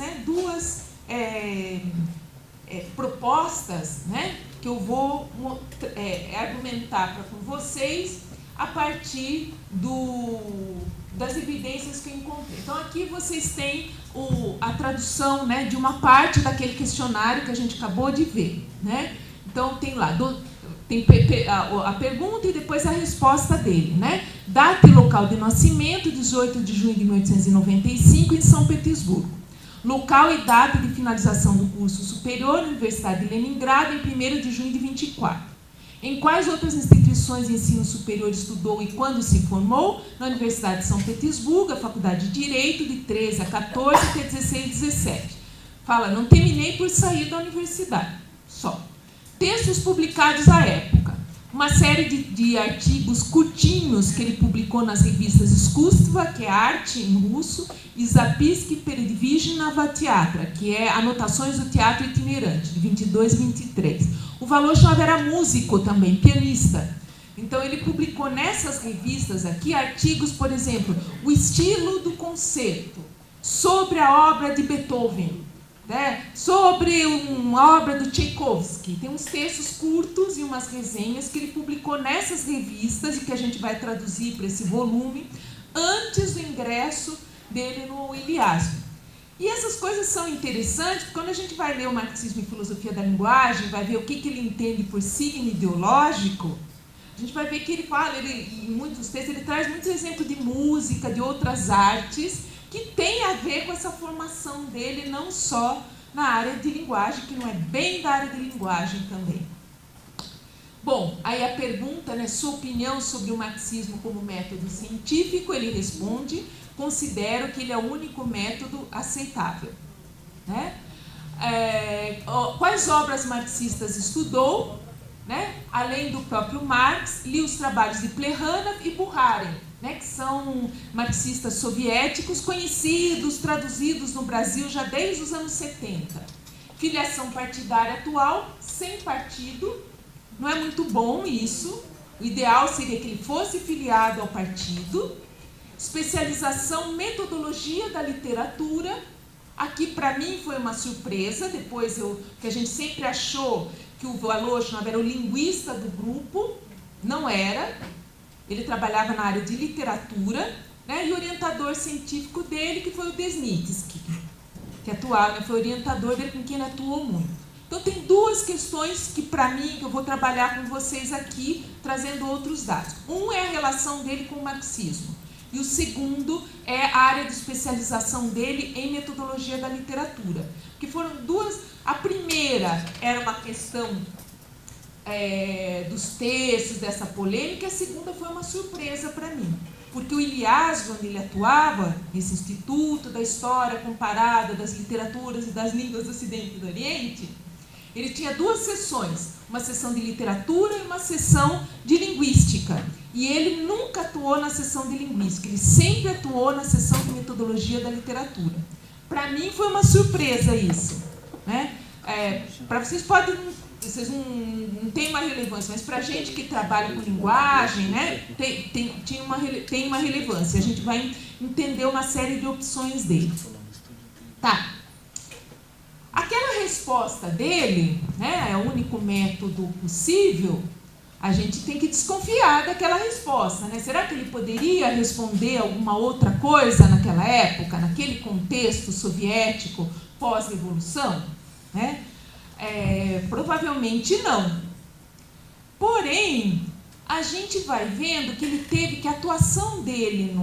propostas, né, que eu vou argumentar com vocês a partir das evidências que eu encontrei. Então, aqui vocês têm a tradução, né, de uma parte daquele questionário que a gente acabou de ver, né? Então, tem lá tem a pergunta e depois a resposta dele, né? Data e local de nascimento, 18 de junho de 1895, em São Petersburgo. Local e data de finalização do curso superior, Universidade de Leningrado, em 1º de junho de 24. Em quais outras instituições de ensino superior estudou e quando se formou? Na Universidade de São Petersburgo, a Faculdade de Direito, de 13 a 14, até 16 e 17. Fala, não terminei por sair da universidade. Só. Textos publicados à época. Uma série de artigos curtinhos que ele publicou nas revistas Iskustva, que é arte em russo, e Zapiski Peredvizhnava Teatra, que é anotações do teatro itinerante, de 22 e 23. O Voloshinov era músico também, pianista. Então ele publicou nessas revistas aqui artigos, por exemplo, o estilo do concerto, sobre a obra de Beethoven, né? Sobre uma obra do Tchaikovsky. Tem uns textos curtos e umas resenhas que ele publicou nessas revistas e que a gente vai traduzir para esse volume antes do ingresso dele no Iliasmo. E essas coisas são interessantes, porque quando a gente vai ler o Marxismo e Filosofia da Linguagem, vai ver o que ele entende por signo ideológico, a gente vai ver que ele fala, em muitos textos, ele traz muitos exemplos de música, de outras artes, que tem a ver com essa formação dele, não só na área de linguagem, que não é bem da área de linguagem também. Bom, aí a pergunta, né, sua opinião sobre o marxismo como método científico, ele responde: considero que ele é o único método aceitável. Né? Quais obras marxistas estudou? Né? Além do próprio Marx, li os trabalhos de Plekhanov e Bukharin, né, que são marxistas soviéticos conhecidos, traduzidos no Brasil já desde os anos 70. Filiação partidária atual, sem partido, não é muito bom isso, o ideal seria que ele fosse filiado ao partido. Especialização, metodologia da literatura, aqui para mim foi uma surpresa, depois que a gente sempre achou que o Voloshinov era o linguista do grupo, não era. Ele trabalhava na área de literatura, né, e o orientador científico dele, que foi o Desnitsky, que atuava, foi orientador dele, com quem ele atuou muito. Então tem duas questões que para mim, que eu vou trabalhar com vocês aqui, trazendo outros dados. Um é a relação dele com o marxismo, e o segundo é a área de especialização dele em metodologia da literatura. Que foram duas. A primeira era uma questão dos textos, dessa polêmica, e a segunda foi uma surpresa para mim. Porque o Iliasmo, onde ele atuava, esse Instituto da História Comparada das Literaturas e das Línguas do Ocidente e do Oriente, ele tinha duas sessões, uma sessão de literatura e uma sessão de linguística. E ele nunca atuou na sessão de linguística, ele sempre atuou na sessão de metodologia da literatura. Para mim foi uma surpresa isso. Né? Para vocês vocês não têm uma relevância, mas para a gente que trabalha com linguagem, né, tem uma relevância. A gente vai entender uma série de opções dele. Tá. Aquela resposta dele, né, é o único método possível, a gente tem que desconfiar daquela resposta. Né? Será que ele poderia responder alguma outra coisa naquela época, naquele contexto soviético pós-revolução? Né? Provavelmente não. Porém, a gente vai vendo que ele teve que a atuação dele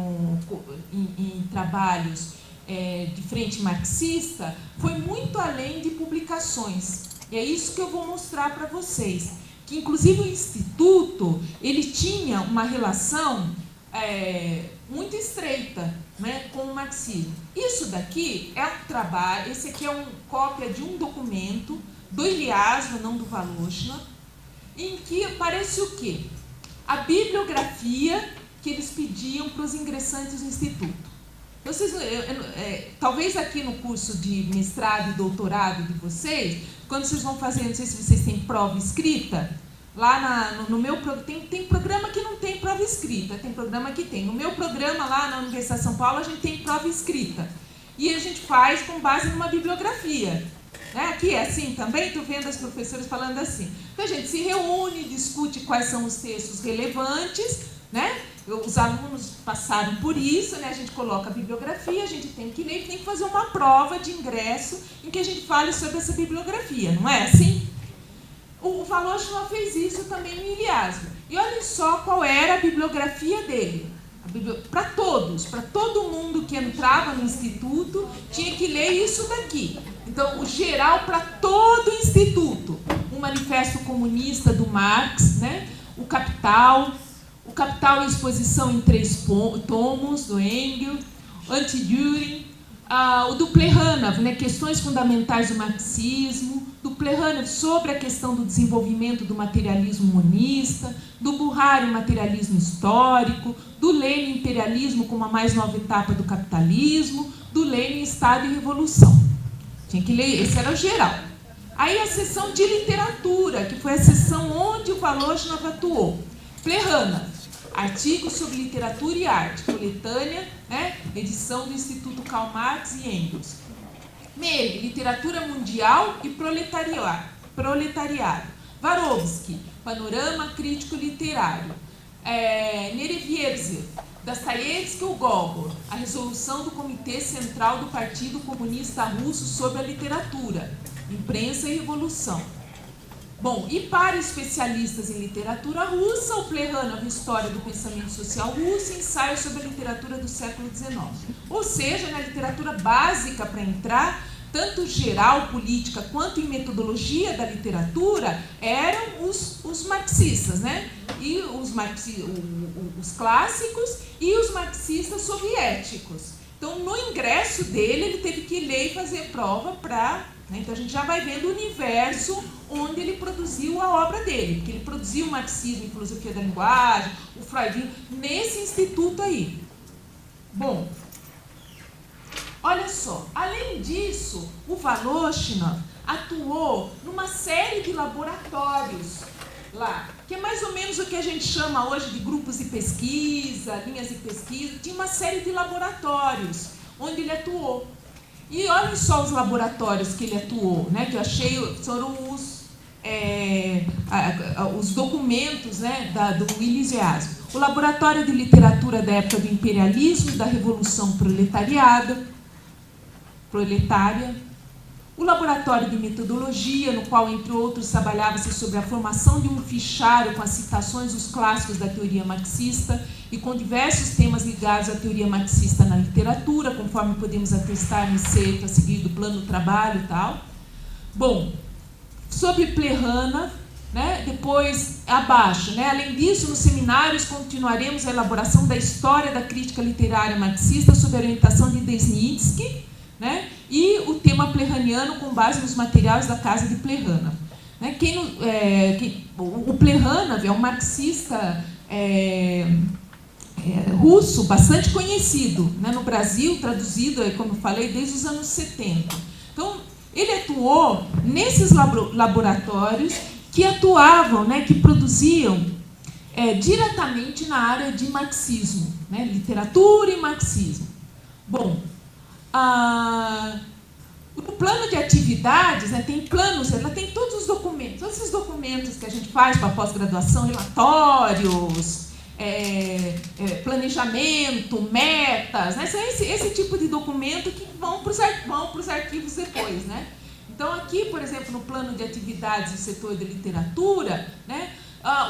em trabalhos de frente marxista foi muito além de publicações. E é isso que eu vou mostrar para vocês. Que inclusive o Instituto, ele tinha uma relação muito estreita, né, com o marxismo. Isso daqui é um trabalho, esse aqui é uma cópia de um documento do Iliasmo, não do Voloshinov, em que aparece o quê? A bibliografia que eles pediam para os ingressantes do Instituto. Vocês, talvez aqui no curso de mestrado e doutorado de vocês, quando vocês vão fazer, não sei se vocês têm prova escrita, lá no meu tem programa que não tem prova escrita, tem programa que tem. No meu programa lá na Universidade de São Paulo, a gente tem prova escrita. E a gente faz com base numa bibliografia. Né? Aqui é assim também, estou vendo as professoras falando assim. Então a gente se reúne, discute quais são os textos relevantes, né? Os alunos passaram por isso, né? A gente coloca a bibliografia, a gente tem que ler, tem que fazer uma prova de ingresso em que a gente fale sobre essa bibliografia, não é assim? O Voloshinov fez isso também no Iliasmo. E olha só qual era a bibliografia dele. Para todos, para todo mundo que entrava no Instituto, tinha que ler isso daqui. Então, o geral para todo o Instituto. O Manifesto Comunista do Marx, né? O Capital e Exposição em 3 tomos, do Engels, Anti-Düring, o do Plejánov, né? Questões Fundamentais do Marxismo, do Plejánov sobre a questão do desenvolvimento do materialismo monista, do Buhari, Materialismo Histórico, do Lenin, Imperialismo como a mais nova etapa do capitalismo, do Lenin, Estado e Revolução. Tinha que ler, esse era o geral. Aí a seção de literatura, que foi a seção onde o Voloshinov atuou. Plejánov, artigos sobre literatura e arte, coletânea, né? Edição do Instituto Karl Marx e Engels. Mele, literatura mundial e proletariado. Varovsky, panorama crítico literário. Nereviev, Dostoiévski ou Gogol, a resolução do Comitê Central do Partido Comunista Russo sobre a literatura, imprensa e revolução. Bom, e para especialistas em literatura russa, o Plejánov, História do Pensamento Social Russo, ensaio sobre a literatura do século XIX. Ou seja, na literatura básica para entrar, tanto geral, política, quanto em metodologia da literatura, eram os marxistas, né? E os clássicos e os marxistas soviéticos. Então, no ingresso dele, ele teve que ler e fazer prova para... Né? Então, a gente já vai vendo o universo onde ele produziu a obra dele, porque ele produziu o marxismo e filosofia da linguagem, o freudismo, nesse instituto aí. Bom, olha só, além disso, o Voloshinov atuou numa série de laboratórios lá, que é mais ou menos o que a gente chama hoje de grupos de pesquisa, linhas de pesquisa. Tinha uma série de laboratórios onde ele atuou. E olhem só os laboratórios que ele atuou, né, que eu achei, foram os documentos, né, do Willis Easmo. O Laboratório de Literatura da época do imperialismo e da Revolução Proletária, o Laboratório de Metodologia, no qual, entre outros, trabalhava-se sobre a formação de um fichário com as citações dos clássicos da teoria marxista e com diversos temas ligados à teoria marxista na literatura, conforme podemos atestar no ceto a seguir do plano do trabalho e tal. Bom, sobre Plejánov, né, depois abaixo, né, além disso, nos seminários continuaremos a elaboração da história da crítica literária marxista sob a orientação de Desnitsky, né, e o tema plejaniano com base nos materiais da casa de Plejánov. Né, o Plejánov é um marxista russo bastante conhecido, né, no Brasil, traduzido, como eu falei, desde os anos 70. Então, ele atuou nesses laboratórios que atuavam, né, que produziam diretamente na área de marxismo, né, literatura e marxismo. Bom, no plano de atividades, né, tem planos, ela tem todos os documentos, todos esses documentos que a gente faz para pós-graduação, relatórios, planejamento, metas, né, são esse tipo de documento que vão para os arquivos depois, né? Então, aqui, por exemplo, no plano de atividades do setor de literatura, né,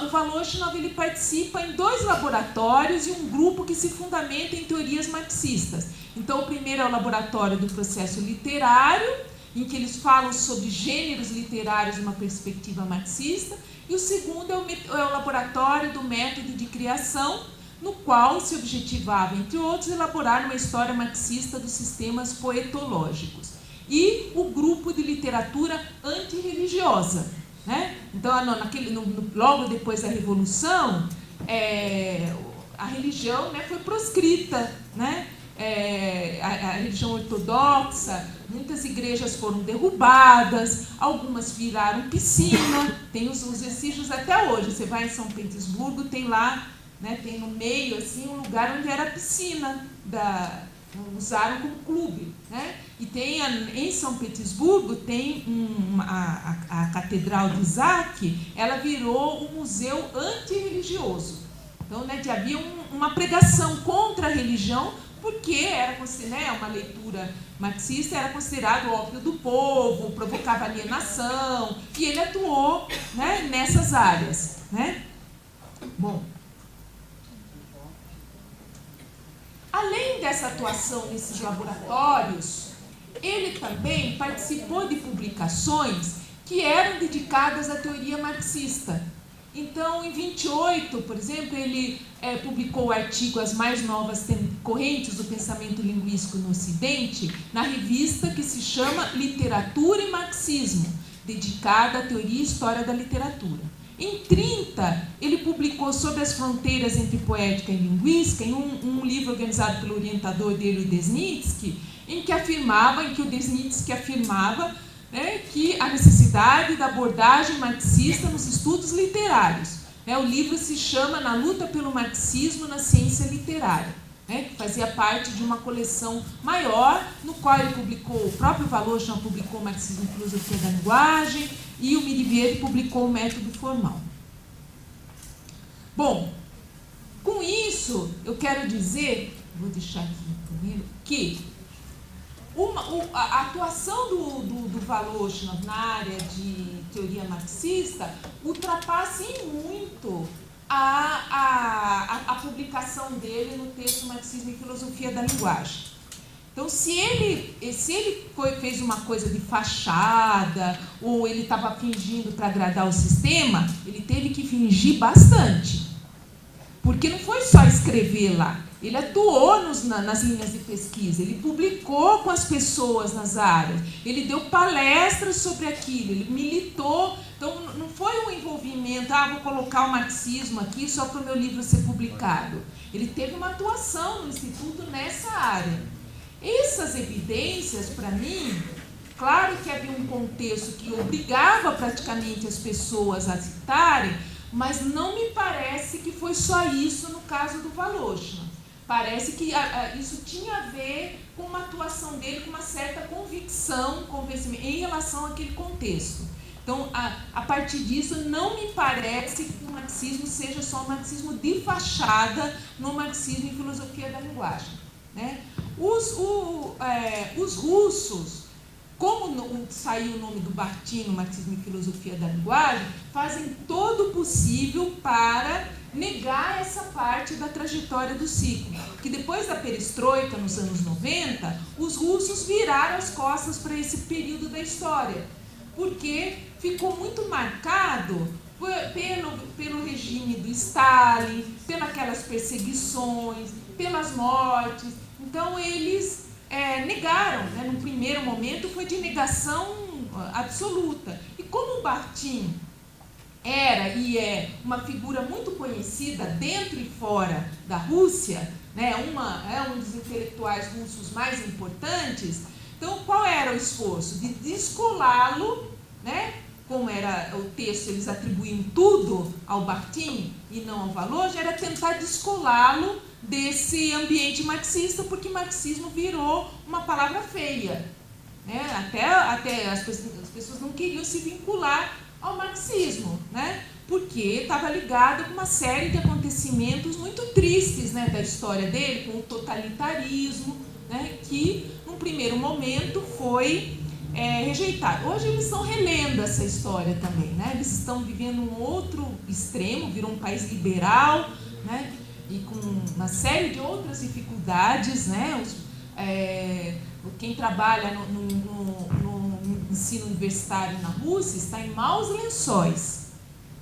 o Voloshinov ele participa em 2 laboratórios e um grupo que se fundamenta em teorias marxistas. Então, o primeiro é o laboratório do processo literário, em que eles falam sobre gêneros literários numa perspectiva marxista, e o segundo é o laboratório do método de criação, no qual se objetivava, entre outros, elaborar uma história marxista dos sistemas poetológicos. E o grupo de literatura antirreligiosa, né? Então, logo depois da Revolução, a religião, né, foi proscrita, né? A religião ortodoxa, muitas igrejas foram derrubadas, algumas viraram piscina, tem os vestígios até hoje. Você vai em São Petersburgo, tem lá, né, tem no meio assim, um lugar onde era piscina, usaram como clube, né? E tem em São Petersburgo tem a Catedral de Isaac, ela virou um museu antirreligioso. Então, né, havia uma pregação contra a religião, porque era, né, uma leitura marxista, era considerado o ópio do povo, provocava alienação, e ele atuou, né, nessas áreas, né? Bom, além dessa atuação nesses laboratórios, ele também participou de publicações que eram dedicadas à teoria marxista. Então, em 28, por exemplo, ele publicou o artigo As Mais Novas Correntes do Pensamento Linguístico no Ocidente, na revista que se chama Literatura e Marxismo, dedicada à teoria e história da literatura. Em 30, ele publicou Sobre as Fronteiras entre Poética e Linguística, em um livro organizado pelo orientador dele, o Desnitsky, em que o Desnitsky afirmava, né, que a necessidade da abordagem marxista nos estudos literários. O livro se chama Na Luta pelo Marxismo na Ciência Literária, que fazia parte de uma coleção maior, no qual ele publicou, o próprio Voloshin publicou Marxismo e Filosofia da Linguagem, e o Mirivieri publicou o Método Formal. Bom, com isso, eu quero dizer, vou deixar aqui primeiro, que a atuação do Voloshin na área de teoria marxista ultrapassa em muito a publicação dele no texto Marxismo e Filosofia da Linguagem. Então, se ele fez uma coisa de fachada, ou ele estava fingindo para agradar o sistema, ele teve que fingir bastante. Porque não foi só escrever lá. Ele atuou nas linhas de pesquisa, ele publicou com as pessoas nas áreas, ele deu palestras sobre aquilo, ele militou. Então, não foi um envolvimento, vou colocar o marxismo aqui só para o meu livro ser publicado. Ele teve uma atuação no Instituto nessa área. Essas evidências, para mim, claro que havia um contexto que obrigava praticamente as pessoas a citarem, mas não me parece que foi só isso no caso do Voloshin. Parece que isso tinha a ver com uma atuação dele, com uma certa convicção, convencimento em relação àquele contexto. Então, a partir disso, não me parece que o marxismo seja só um marxismo de fachada no Marxismo e Filosofia da Linguagem, né? Os russos, como saiu o nome do Bakhtin no Marxismo e Filosofia da Linguagem, fazem todo o possível para negar essa parte da trajetória do ciclo. Que depois da perestroika, nos anos 90, os russos viraram as costas para esse período da história, porque ficou muito marcado pelo regime do Stalin, pelas aquelas perseguições, pelas mortes. Então, eles negaram, né? No primeiro momento foi de negação absoluta. E como o Bakhtin era e é uma figura muito conhecida dentro e fora da Rússia, né? Um dos intelectuais russos mais importantes, então qual era o esforço? De descolá-lo, né? Como era o texto, eles atribuíam tudo ao Bakhtin e não ao Voloshin, era tentar descolá-lo desse ambiente marxista, porque marxismo virou uma palavra feia, né? Até as pessoas não queriam se vincular ao marxismo, né? Porque estava ligado com uma série de acontecimentos muito tristes, né, da história dele, com o totalitarismo, né, que num primeiro momento foi rejeitado. Hoje eles estão relendo essa história também, né? Eles estão vivendo um outro extremo, virou um país liberal, né? E com uma série de outras dificuldades, né? Quem trabalha no ensino universitário na Rússia está em maus lençóis,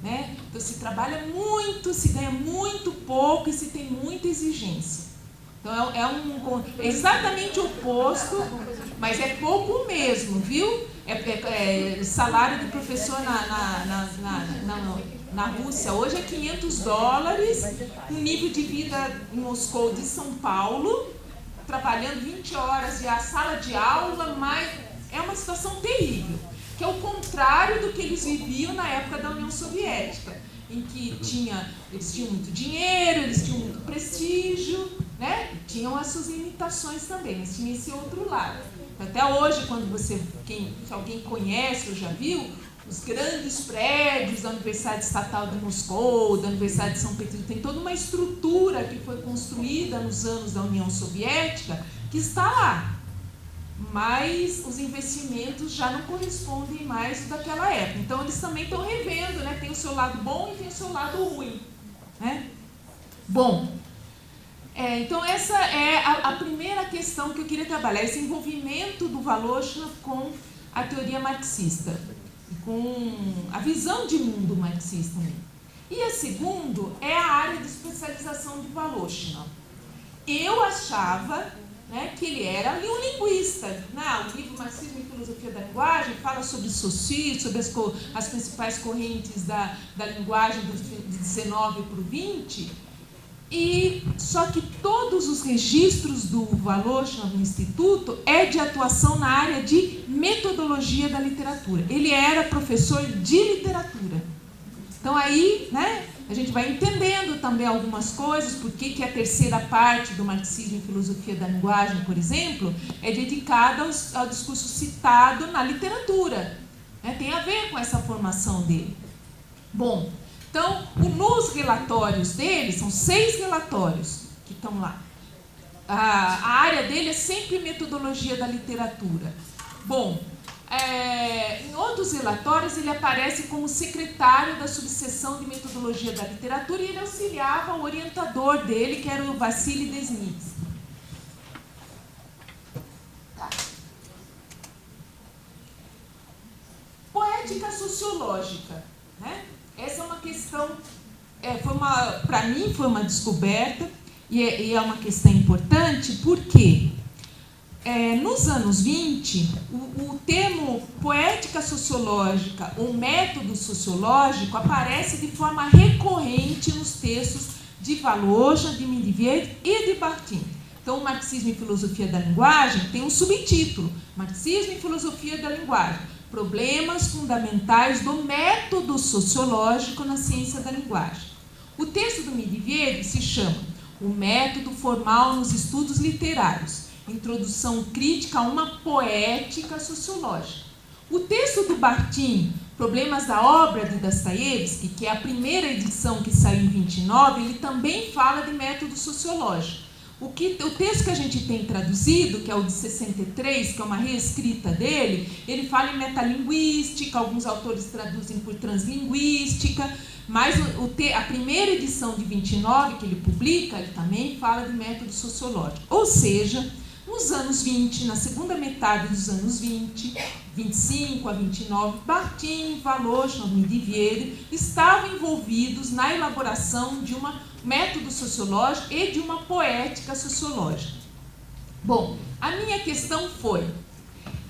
né? Então se trabalha muito, se ganha muito pouco e se tem muita exigência. Então é exatamente o oposto, mas é pouco mesmo, viu? Salário de professor na Rússia hoje é $500, um nível de vida em Moscou de São Paulo, trabalhando 20 horas de sala de aula, mas é uma situação terrível, que é o contrário do que eles viviam na época da União Soviética, em que eles tinham muito dinheiro, eles tinham muito prestígio, né? Tinham as suas limitações também, mas tinha esse outro lado. Até hoje, quando se alguém conhece ou já viu, os grandes prédios da Universidade Estatal de Moscou, da Universidade de São Petersburgo, tem toda uma estrutura que foi construída nos anos da União Soviética que está lá. Mas os investimentos já não correspondem mais daquela época. Então, eles também estão revendo, né? Tem o seu lado bom e tem o seu lado ruim, né? Bom, então essa é a primeira questão que eu queria trabalhar, esse envolvimento do Voloshin com a teoria marxista, com a visão de mundo marxista mesmo. E a segunda é a área de especialização de Voloshin. Eu achava, né, que ele era ali um linguista. O livro Marxismo e Filosofia da Linguagem fala sobre Saussure, sobre as principais correntes da linguagem de 19 para o 20, só que todos os registros do Voloshin no Instituto é de atuação na área de metodologia da literatura. Ele era professor de literatura. Então aí, né, a gente vai entendendo também algumas coisas, por que a terceira parte do Marxismo e Filosofia da Linguagem, por exemplo, é dedicada ao discurso citado na literatura. Tem a ver com essa formação dele. Bom, então, nos relatórios dele, são 6 relatórios que estão lá. A área dele é sempre metodologia da literatura. Bom, em outros relatórios ele aparece como secretário da subseção de metodologia da literatura e ele auxiliava o orientador dele, que era o Vassili Desnitz. Tá. Poética sociológica, né? Essa é uma questão, para mim foi uma descoberta e é uma questão importante, porque nos anos 20, o termo poética sociológica ou método sociológico aparece de forma recorrente nos textos de Voloshin, de Medvedev e de Bakhtin. Então, o Marxismo e Filosofia da Linguagem tem um subtítulo, Marxismo e Filosofia da Linguagem, problemas fundamentais do método sociológico na ciência da linguagem. O texto do Medvedev se chama O Método Formal nos Estudos Literários, Introdução Crítica a uma Poética Sociológica. O texto do Bakhtin, Problemas da Obra de Dostoiévski, que é a primeira edição que saiu em 29, ele também fala de método sociológico. O texto que a gente tem traduzido, que é o de 63, que é uma reescrita dele, ele fala em metalinguística, alguns autores traduzem por translinguística, mas a primeira edição de 29, que ele publica, ele também fala de método sociológico. Ou seja, nos anos 20, na segunda metade dos anos 20, 25 a 29, Bakhtin, Voloshin, Medvedev estavam envolvidos na elaboração de um método sociológico e de uma poética sociológica. Bom, a minha questão foi,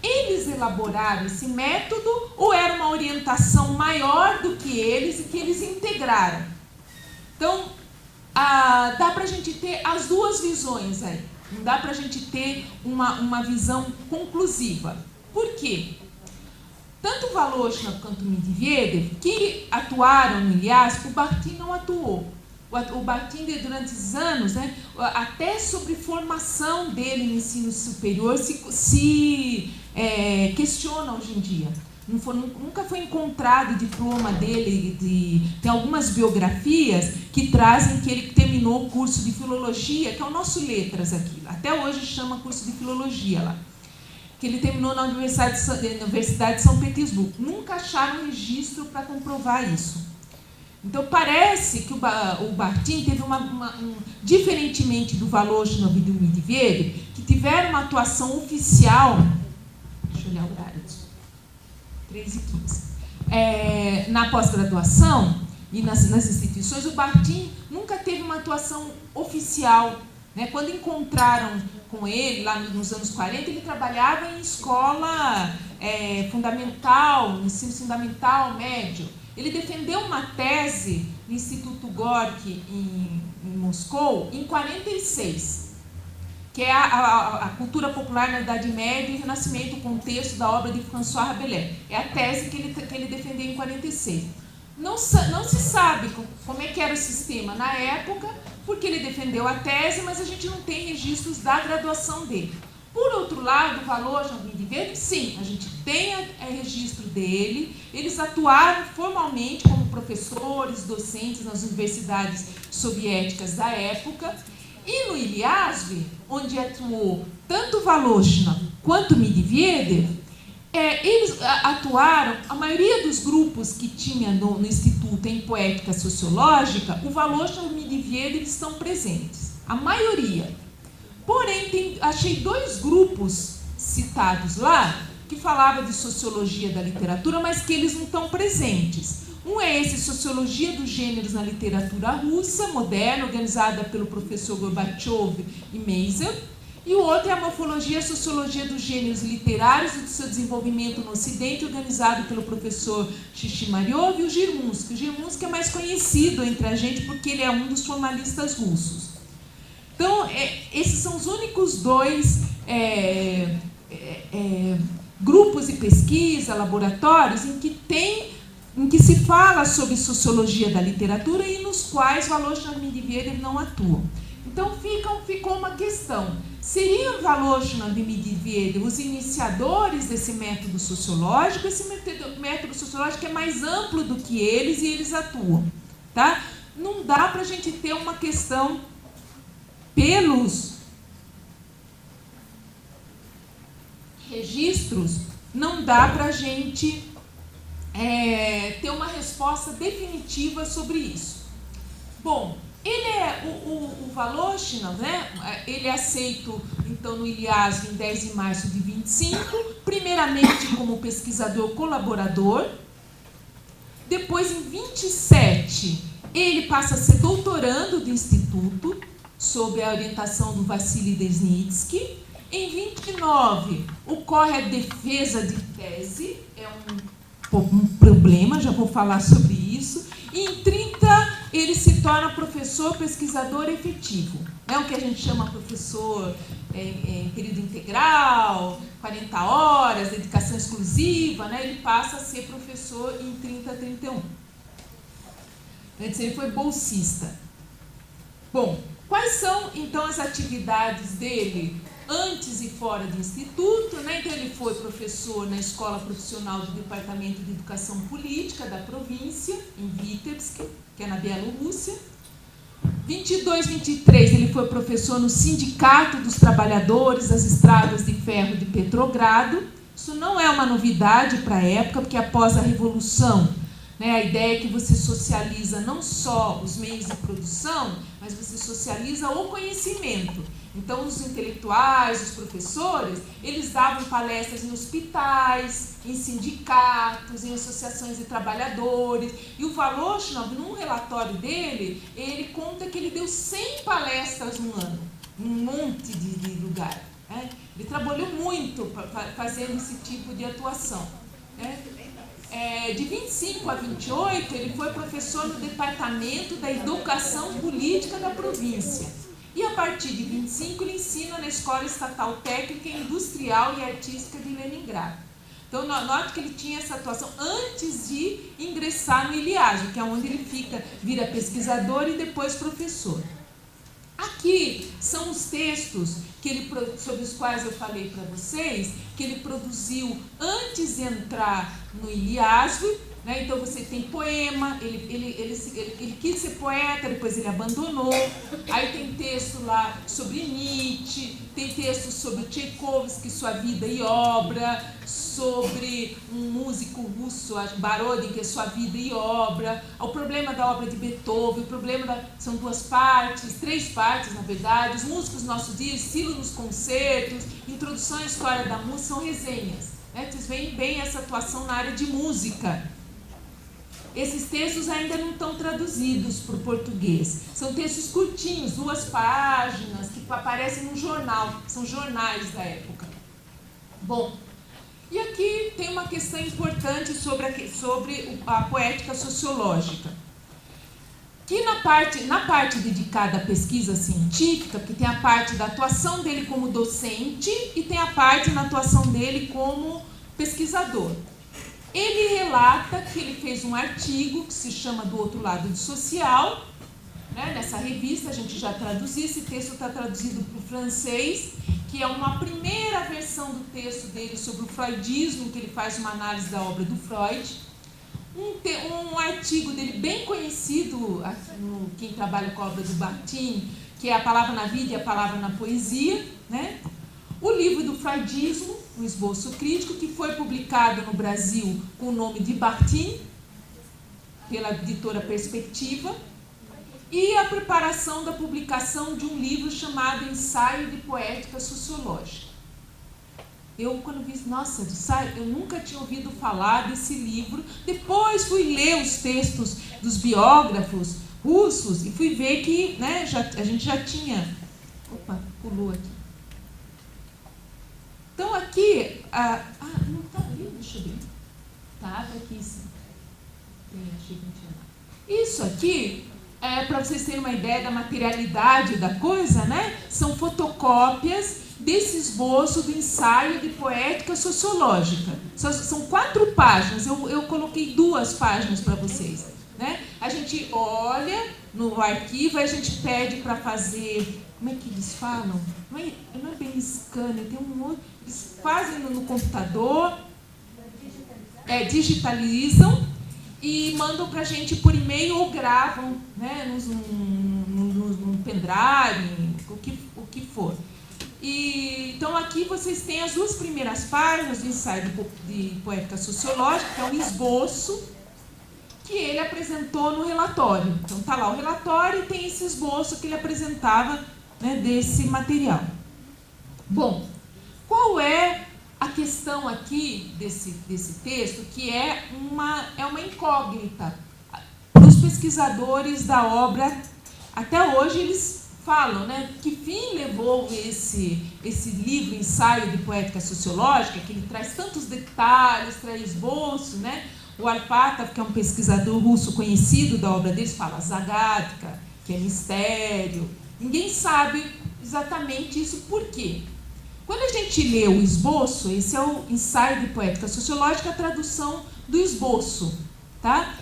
eles elaboraram esse método ou era uma orientação maior do que eles e que eles integraram? Então, dá para a gente ter as duas visões aí. Não dá para a gente ter uma visão conclusiva. Por quê? Tanto Voloshin quanto Medvedev, que atuaram no Ilyasco, o Bakhtin não atuou. O Bakhtin, durante esses anos, né, até sobre formação dele no ensino superior, se questiona hoje em dia. Nunca foi encontrado o diploma dele. Tem algumas biografias que trazem que ele terminou o curso de filologia, que é o nosso Letras aqui. Até hoje chama curso de filologia lá. Que ele terminou na Universidade de São Petersburgo. Nunca acharam registro para comprovar isso. Então, parece que o Bakhtin teve diferentemente do Voloshin e do Medvedev, que tiveram uma atuação oficial, deixa eu olhar o horário, 3h15, na pós-graduação e nas instituições, o Bakhtin nunca teve uma atuação oficial. Né? Quando encontraram com ele, lá nos anos 40, ele trabalhava em escola fundamental, ensino fundamental, médio. Ele defendeu uma tese no Instituto Gorky, em Moscou, em 46, que é a cultura popular na Idade Média e Renascimento, o contexto da obra de François Rabelais. É a tese que ele defendeu em 46. Não se sabe como é que era o sistema na época, porque ele defendeu a tese, mas a gente não tem registros da graduação dele. Por outro lado, Voloshin e Medvedev, sim, a gente tem registro dele, eles atuaram formalmente como professores, docentes nas universidades soviéticas da época, e no Ilyasv, onde atuou tanto Voloshin quanto Medvedev, eles atuaram, a maioria dos grupos que tinha no Instituto em Poética Sociológica, o Voloshin e o Medvedev estão presentes, a maioria. Porém, achei 2 grupos citados lá que falava de sociologia da literatura, mas que eles não estão presentes. Um é esse, Sociologia dos Gêneros na Literatura Russa Moderna, organizada pelo professor Gorbachev e Meisel, e o outro é a Morfologia e Sociologia dos Gêneros Literários e do seu desenvolvimento no Ocidente, organizado pelo professor Shishimaryov e o Girmunsky. O Girmunsky é mais conhecido entre a gente porque ele é um dos formalistas russos. Então, esses são os únicos dois grupos de pesquisa, laboratórios, em que se fala sobre sociologia da literatura e nos quais Voloshin e Medvedev não atuam. Então, ficou uma questão. Seriam Voloshin e Medvedev os iniciadores desse método sociológico? Esse método sociológico é mais amplo do que eles e eles atuam. Tá? Não dá para a gente ter uma questão pelos registros, não dá para a gente ter uma resposta definitiva sobre isso. Bom, o Voloshin, né, ele é aceito, então, no Ilyasv em 10 de março de 25, primeiramente como pesquisador colaborador, depois, em 27, ele passa a ser doutorando do Instituto, sob a orientação do Vassily Desnitsky. Em 29, ocorre a defesa de tese, é um problema, já vou falar sobre isso. E em 30, ele se torna professor pesquisador efetivo. É o que a gente chama professor em período integral, 40 horas, dedicação exclusiva, né? Ele passa a ser professor em 30 a 31. Antes ele foi bolsista. Bom, quais são, então, as atividades dele antes e fora do instituto, né? Então, ele foi professor na Escola Profissional do Departamento de Educação Política da província, em Vitebsk, que é na Bielorrússia. 22, 23, ele foi professor no Sindicato dos Trabalhadores das Estradas de Ferro de Petrogrado. Isso não é uma novidade para a época, porque após a Revolução, né, a ideia é que você socializa não só os meios de produção, mas você socializa o conhecimento. Então, os intelectuais, os professores, eles davam palestras em hospitais, em sindicatos, em associações de trabalhadores. E o Voloshin, num relatório dele, ele conta que ele deu 100 palestras no ano, num monte de lugar. Né? Ele trabalhou muito fazendo esse tipo de atuação. Né? De 25 a 28, ele foi professor no Departamento da Educação Política da província. E a partir de 25, ele ensina na Escola Estatal Técnica, Industrial e Artística de Leningrado. Então, note que ele tinha essa atuação antes de ingressar no Ilyasv, que é onde ele vira pesquisador e depois professor. Aqui são os textos sobre os quais eu falei para vocês, que ele produziu antes de entrar no Ilyasv. Né? Então, você tem poema, ele quis ser poeta, depois ele abandonou. Aí tem texto lá sobre Nietzsche, tem texto sobre Tchaikovsky, sua vida e obra, sobre um músico russo, Borodin, que é sua vida e obra, o problema da obra de Beethoven, são três partes, na verdade, os músicos dos nossos dias, estilo nos concertos, introdução à história da música, são resenhas. Né? Vocês veem bem essa atuação na área de música. Esses textos ainda não estão traduzidos para o português. São textos curtinhos, 2 páginas, que aparecem no jornal, são jornais da época. Bom, e aqui tem uma questão importante sobre a poética sociológica. Que na parte dedicada à pesquisa científica, porque tem a parte da atuação dele como docente e tem a parte na atuação dele como pesquisador. Ele relata que ele fez um artigo que se chama Do Outro Lado do Social, né? Nessa revista, a gente já traduziu, esse texto está traduzido para o francês, que é uma primeira versão do texto dele sobre o freudismo, que ele faz uma análise da obra do Freud. Um artigo dele bem conhecido, quem trabalha com a obra do Bakhtin, que é A Palavra na Vida e a Palavra na Poesia, né? O livro do freudismo, um esboço crítico, que foi publicado no Brasil com o nome de Bakhtin, pela editora Perspectiva, e a preparação da publicação de um livro chamado Ensaio de Poética Sociológica. Eu, quando vi, nossa, eu nunca tinha ouvido falar desse livro. Depois fui ler os textos dos biógrafos russos e fui ver que, né, a gente já tinha... Opa, pulou aqui. Então aqui... não está ali? Deixa eu ver. Tá aqui sim. Achei que não tinha nada. Isso aqui... para vocês terem uma ideia da materialidade da coisa, né? São fotocópias desse esboço do ensaio de poética sociológica. São 4 páginas, eu coloquei 2 páginas para vocês. Né? A gente olha no arquivo, a gente pede para fazer, como é que eles falam? Não é bem scanner, tem um outro, eles fazem no computador, digitalizam, e mandam para a gente por e-mail ou gravam, né, num pendrive, o que for. Então aqui vocês têm as 2 primeiras páginas do ensaio de poética sociológica, que é um esboço que ele apresentou no relatório. Então está lá o relatório e tem esse esboço que ele apresentava, né, desse material. Bom, qual é a questão aqui desse texto, que é uma incógnita para os pesquisadores da obra? Até hoje eles falam, né, que fim levou esse livro, ensaio de poética sociológica, que ele traz tantos detalhes, traz esboço, né? O Arpatov, que é um pesquisador russo conhecido da obra deles, fala zagadka, que é mistério. Ninguém sabe exatamente isso. Por quê? Quando a gente lê o esboço, esse é o ensaio de poética sociológica, a tradução do esboço, tá?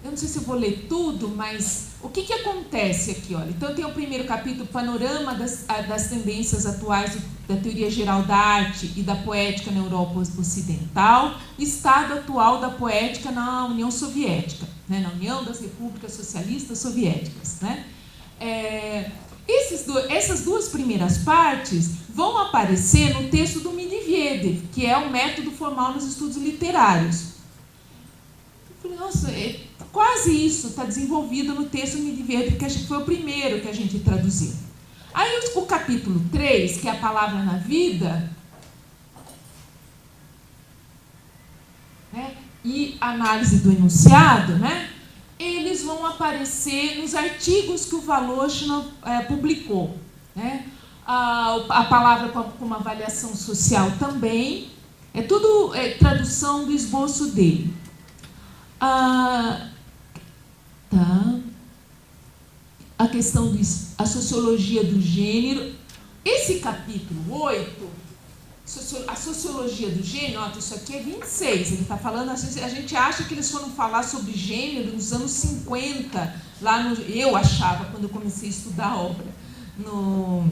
Eu não sei se eu vou ler tudo, mas o que acontece aqui? Olha, então tem o primeiro capítulo, panorama das tendências atuais da teoria geral da arte e da poética na Europa Ocidental, estado atual da poética na União Soviética, né? Na União das Repúblicas Socialistas Soviéticas, né? Essas 2 primeiras partes vão aparecer no texto do Medvedev, que é o método formal nos estudos literários. Eu falei, nossa, quase isso está desenvolvido no texto do Medvedev, que foi o primeiro que a gente traduziu. Aí o capítulo 3, que é a palavra na vida, né, e análise do enunciado, né, eles vão aparecer nos artigos que o Voloshin publicou. Né? A palavra com uma avaliação social também. É tudo tradução do esboço dele. A questão da sociologia do gênero. Esse capítulo 8, a sociologia do gênero, nota, isso aqui é 26, ele está falando, a gente acha que eles foram falar sobre gênero nos anos 50, eu achava, quando eu comecei a estudar a obra, no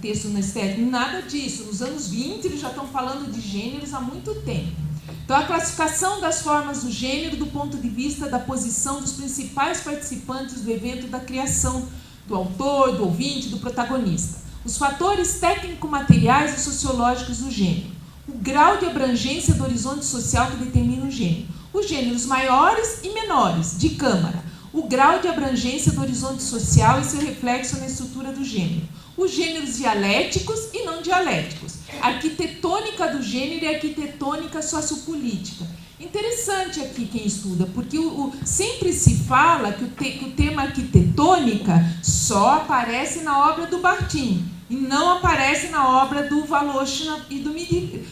texto na estética, nada disso, nos anos 20 eles já estão falando de gêneros há muito tempo. Então, a classificação das formas do gênero do ponto de vista da posição dos principais participantes do evento da criação, do autor, do ouvinte, do protagonista. Os fatores técnico-materiais e sociológicos do gênero. O grau de abrangência do horizonte social que determina o gênero. Os gêneros maiores e menores, de câmara. O grau de abrangência do horizonte social e seu reflexo na estrutura do gênero. Os gêneros dialéticos e não dialéticos. A arquitetônica do gênero e a arquitetônica sociopolítica. Interessante aqui quem estuda, porque sempre se fala que o tema arquitetônica só aparece na obra do Bakhtin e não aparece na obra do Voloshin e do Medvedev.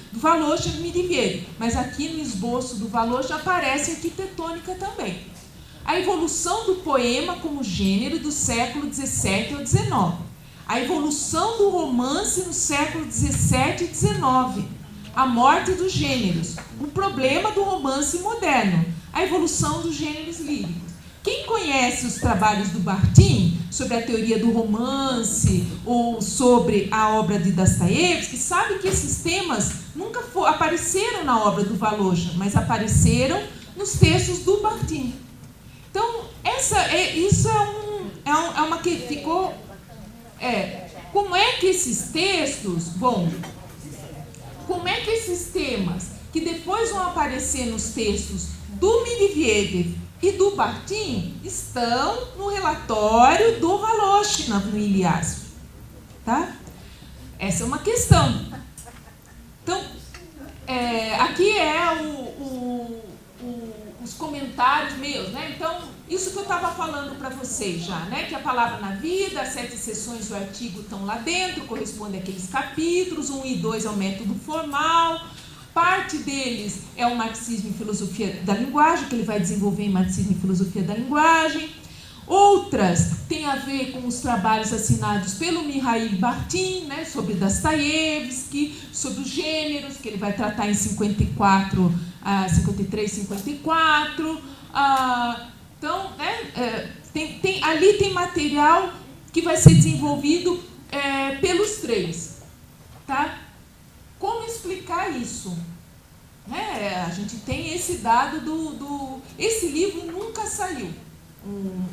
Mas aqui no esboço do Voloshin aparece arquitetônica também. A evolução do poema como gênero do século XVII ao XIX. A evolução do romance no século XVII e XIX. A morte dos gêneros. O problema do romance moderno. A evolução dos gêneros líricos. Quem conhece os trabalhos do Bakhtin sobre a teoria do romance ou sobre a obra de Dostoiévski sabe que esses temas nunca apareceram na obra do Voloshin, mas apareceram nos textos do Bakhtin. Então, isso é uma que ficou... como é que esses textos, como é que esses temas, que depois vão aparecer nos textos do Medvedev e do Bakhtin, estão no relatório do Voloshin, no Ilyasov, tá? Essa é uma questão. Então, aqui é os comentários meus, né? Então, isso que eu estava falando para vocês já, né? Que a palavra na vida, as 7 seções do artigo estão lá dentro, correspondem àqueles capítulos, 1 e 2 é o método formal, parte deles é o marxismo e filosofia da linguagem, que ele vai desenvolver em marxismo e filosofia da linguagem. Outras têm a ver com os trabalhos assinados pelo Mikhail Bakhtin, né, sobre Dostoiévski, sobre os gêneros, que ele vai tratar em 53, 54. Então, né, ali tem material que vai ser desenvolvido pelos 3. Tá? Como explicar isso? A gente tem esse dado Esse livro nunca saiu. Um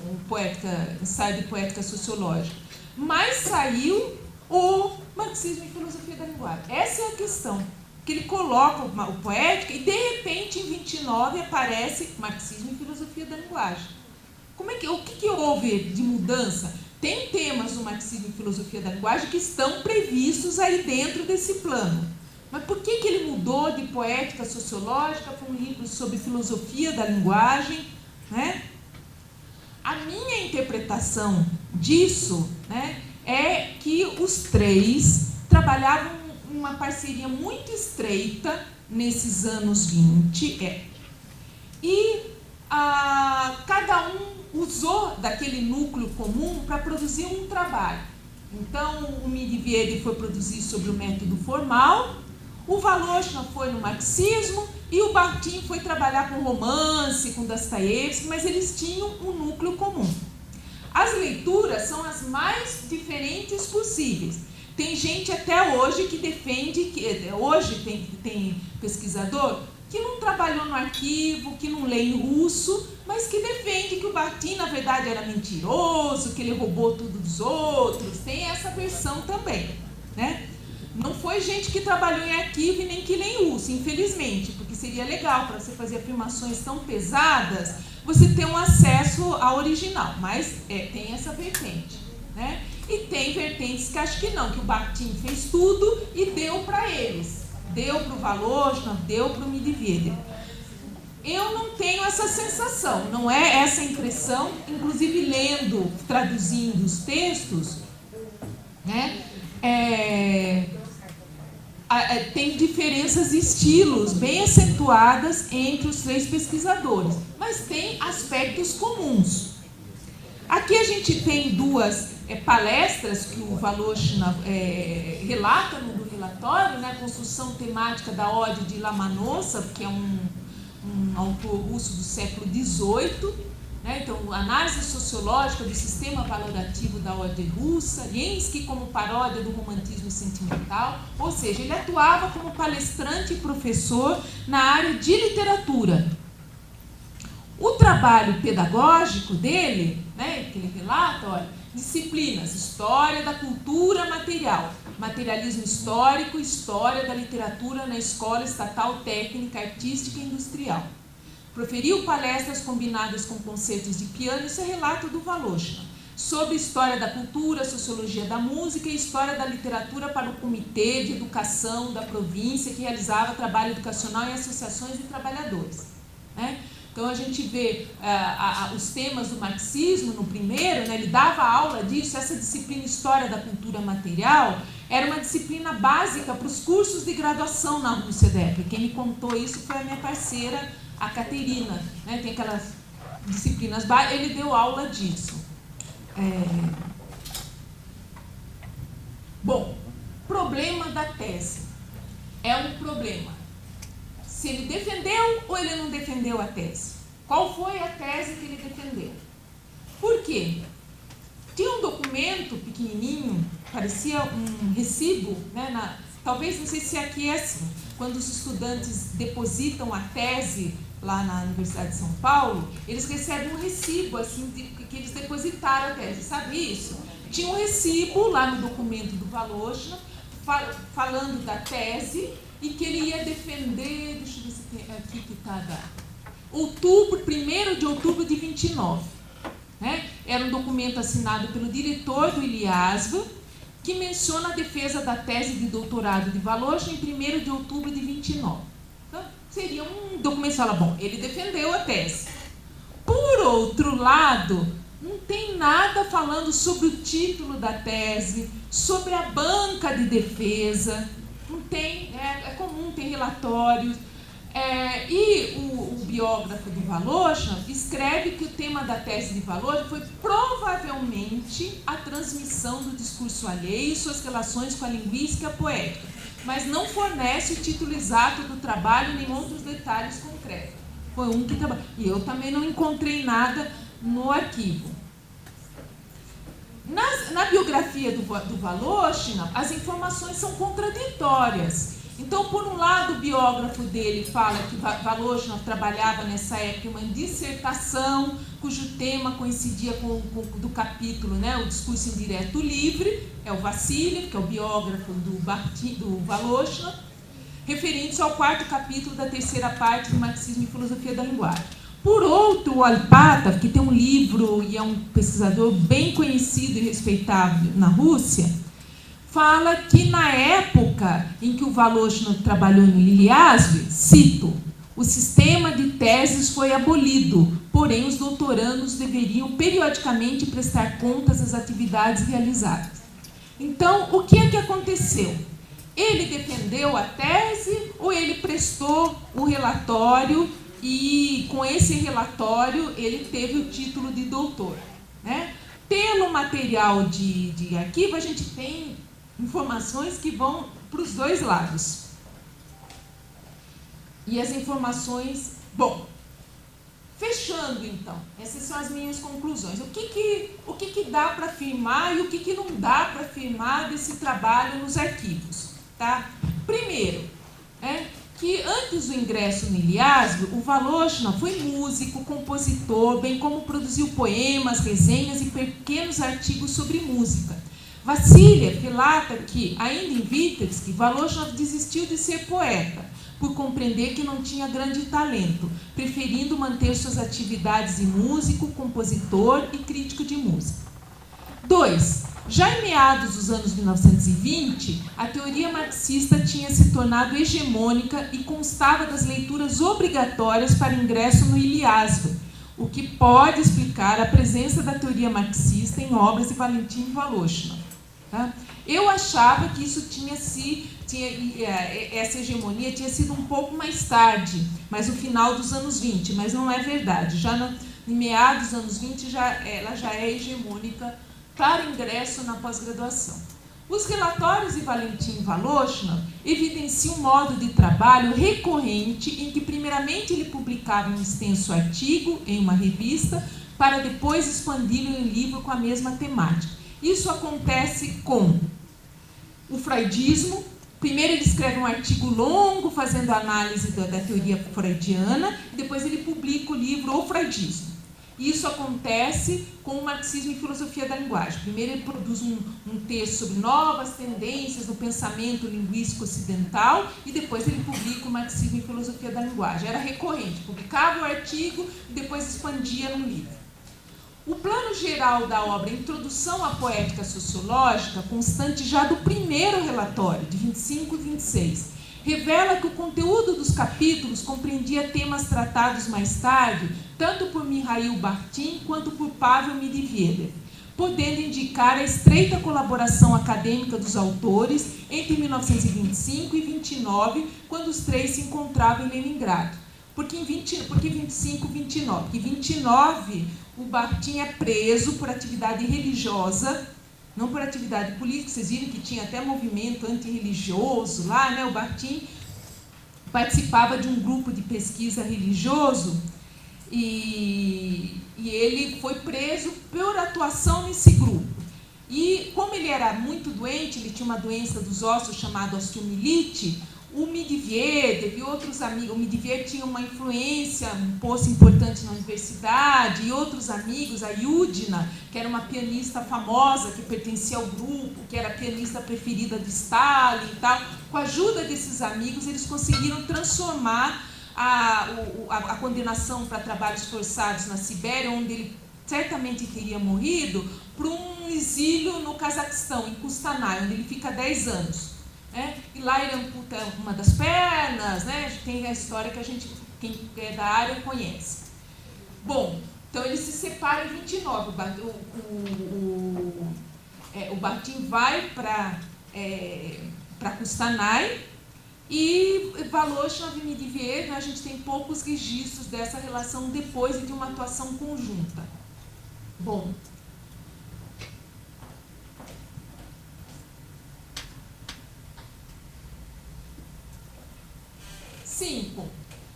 ensaio de poética sociológica, mas saiu o marxismo e filosofia da linguagem. Essa é a questão, que ele coloca o poética e de repente em 29 aparece marxismo e filosofia da linguagem. O que houve de mudança? Tem temas do marxismo e filosofia da linguagem que estão previstos aí dentro desse plano. Mas por que ele mudou de poética sociológica para um livro sobre filosofia da linguagem, né? A minha interpretação disso, né, é que os 3 trabalhavam uma parceria muito estreita nesses anos 20, e cada um usou daquele núcleo comum para produzir um trabalho. Então, o Medvedev foi produzir sobre o método formal, o Voloshin foi no marxismo e o Bakhtin foi trabalhar com romance, com Dostoiévski, mas eles tinham um núcleo comum. As leituras são as mais diferentes possíveis. Tem gente até hoje que defende, hoje tem pesquisador que não trabalhou no arquivo, que não lê em russo, mas que defende que o Bakhtin, na verdade, era mentiroso, que ele roubou tudo dos outros. Tem essa versão também, né? Não foi gente que trabalhou em arquivo e nem que lê em russo, infelizmente, porque seria legal para você fazer afirmações tão pesadas, você ter um acesso ao original, mas tem essa vertente, né? E tem vertentes que acho que não, que o Bakhtin fez tudo e deu para eles, deu para o Voloshin, deu para o Medvedev. Eu não tenho essa sensação, não é essa impressão, inclusive lendo, traduzindo os textos, né? Tem diferenças de estilos bem acentuadas entre os 3 pesquisadores, mas tem aspectos comuns. Aqui a gente tem 2 palestras que o Voloshin relata no relatório, né? A construção temática da Ode de Lomonosov, que é um autor russo do século XVIII, né? Então, análise sociológica do sistema valorativo da Ode russa, Linsky como paródia do romantismo sentimental, ou seja, ele atuava como palestrante e professor na área de literatura. O trabalho pedagógico dele, né, que ele relata, olha, disciplinas, história da cultura material, materialismo histórico, história da literatura na Escola Estatal Técnica Artística e Industrial. Proferiu palestras combinadas com concertos de piano, isso é relato do Voloshin, sobre história da cultura, sociologia da música e história da literatura para o Comitê de Educação da província, que realizava trabalho educacional em associações de trabalhadores, né? Então, a gente vê os temas do marxismo no primeiro, né, ele dava aula disso, essa disciplina História da Cultura Material era uma disciplina básica para os cursos de graduação na Rússia da época. Quem me contou isso foi a minha parceira, a Caterina, né, tem aquelas disciplinas básicas, ele deu aula disso. Bom, problema da tese. É um problema. Se ele defendeu ou ele não defendeu a tese. Qual foi a tese que ele defendeu? Por quê? Tinha um documento pequenininho, parecia um recibo, né, talvez, não sei se aqui é assim, quando os estudantes depositam a tese lá na Universidade de São Paulo, eles recebem um recibo, assim, que eles depositaram a tese, sabe isso? Tinha um recibo lá no documento do Voloshin, falando da tese, e que ele ia defender, deixa eu ver se tem aqui que está, 1º de outubro de 29. Né? Era um documento assinado pelo diretor do Ilyasva, que menciona a defesa da tese de doutorado de Voloshin em 1º de outubro de 29. Então, seria um documento que fala, bom, ele defendeu a tese. Por outro lado, não tem nada falando sobre o título da tese, sobre a banca de defesa, não tem, é comum, tem relatórios. E o biógrafo de Voloshin escreve que o tema da tese de Voloshin foi provavelmente a transmissão do discurso alheio e suas relações com a linguística poética, mas não fornece o título exato do trabalho nem outros detalhes concretos. Foi um que trabalhou. E eu também não encontrei nada no arquivo. Na biografia do Voloshin, as informações são contraditórias. Então, por um lado, o biógrafo dele fala que Voloshin trabalhava nessa época uma dissertação cujo tema coincidia com do capítulo, né, o discurso indireto livre, é o Vassiliev, que é o biógrafo do Voloshin, referindo-se ao 4º capítulo da 3ª parte do Marxismo e Filosofia da Linguagem. Por outro, o Alpatov, que tem um livro e é um pesquisador bem conhecido e respeitado na Rússia, fala que na época em que o Voloshin trabalhou no Ilyasv, cito, o sistema de teses foi abolido, porém os doutorandos deveriam periodicamente prestar contas das atividades realizadas. Então, o que é que aconteceu? Ele defendeu a tese ou ele prestou o relatório e com esse relatório ele teve o título de doutor, né? Pelo material de arquivo, a gente tem informações que vão para os dois lados. E as informações... Bom, fechando então, essas são as minhas conclusões. O que dá para afirmar e o que não dá para afirmar desse trabalho nos arquivos? Tá? Primeiro, que antes do ingresso no Ilyasv, o Voloshin foi músico, compositor, bem como produziu poemas, resenhas e pequenos artigos sobre música. Vassiliev relata que, ainda em Vitebsk, Voloshin desistiu de ser poeta, por compreender que não tinha grande talento, preferindo manter suas atividades de músico, compositor e crítico de música. 2. Já em meados dos anos 1920, a teoria marxista tinha se tornado hegemônica e constava das leituras obrigatórias para ingresso no Ilyasv, o que pode explicar a presença da teoria marxista em obras de Valentin Voloshin. Tá? Eu achava que isso essa hegemonia tinha sido um pouco mais tarde, mas no final dos anos 20, mas não é verdade. Já em meados dos anos 20, ela já é hegemônica para ingresso na pós-graduação. Os relatórios de Valentin Voloshin evidenciam um modo de trabalho recorrente em que, primeiramente, ele publicava um extenso artigo em uma revista para depois expandi-lo em livro com a mesma temática. Isso acontece com o freudismo. Primeiro ele escreve um artigo longo fazendo análise da teoria freudiana e depois ele publica o livro O Freudismo. Isso acontece com o Marxismo e Filosofia da Linguagem. Primeiro ele produz um texto sobre novas tendências no pensamento linguístico ocidental e depois ele publica o Marxismo e Filosofia da Linguagem. Era recorrente, publicava o artigo e depois expandia no livro. O plano geral da obra Introdução à Poética Sociológica, constante já do primeiro relatório, de 25 e 26, revela que o conteúdo dos capítulos compreendia temas tratados mais tarde, tanto por Mikhail Bakhtin quanto por Pavel Medvedev, podendo indicar a estreita colaboração acadêmica dos autores entre 1925 e 29, quando os três se encontravam em Leningrado. Por que 25 e 29? Porque em 29 o Bakhtin é preso por atividade religiosa, não por atividade política. Vocês viram que tinha até movimento antirreligioso lá, né? O Bakhtin participava de um grupo de pesquisa religioso e ele foi preso por atuação nesse grupo. E como ele era muito doente, ele tinha uma doença dos ossos chamada osteomielite, o Medvedev e outros amigos, o Medvedev tinha uma influência, um posto importante na universidade, e outros amigos, a Yudina, que era uma pianista famosa, que pertencia ao grupo, que era a pianista preferida de Stalin e tal. Com a ajuda desses amigos, eles conseguiram transformar a condenação para trabalhos forçados na Sibéria, onde ele certamente teria morrido, para um exílio no Cazaquistão, em Kustanay, onde ele fica 10 anos. Né? E lá ele amputa uma das pernas, né? Tem a história que a gente, quem é da área, conhece. Bom, então ele se separa em 29. O Bakhtin vai para Kustanay e Voloshin e Medivier, a gente tem poucos registros dessa relação depois de uma atuação conjunta. Bom,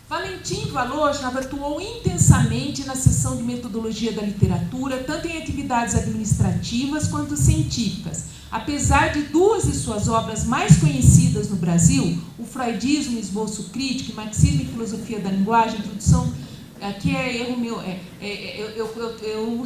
Valentin Voloshin atuou intensamente na seção de metodologia da literatura, tanto em atividades administrativas quanto científicas. Apesar de duas de suas obras mais conhecidas no Brasil, o Freudismo, Esboço Crítico, e Marxismo e Filosofia da Linguagem, introdução, aqui é erro meu, eu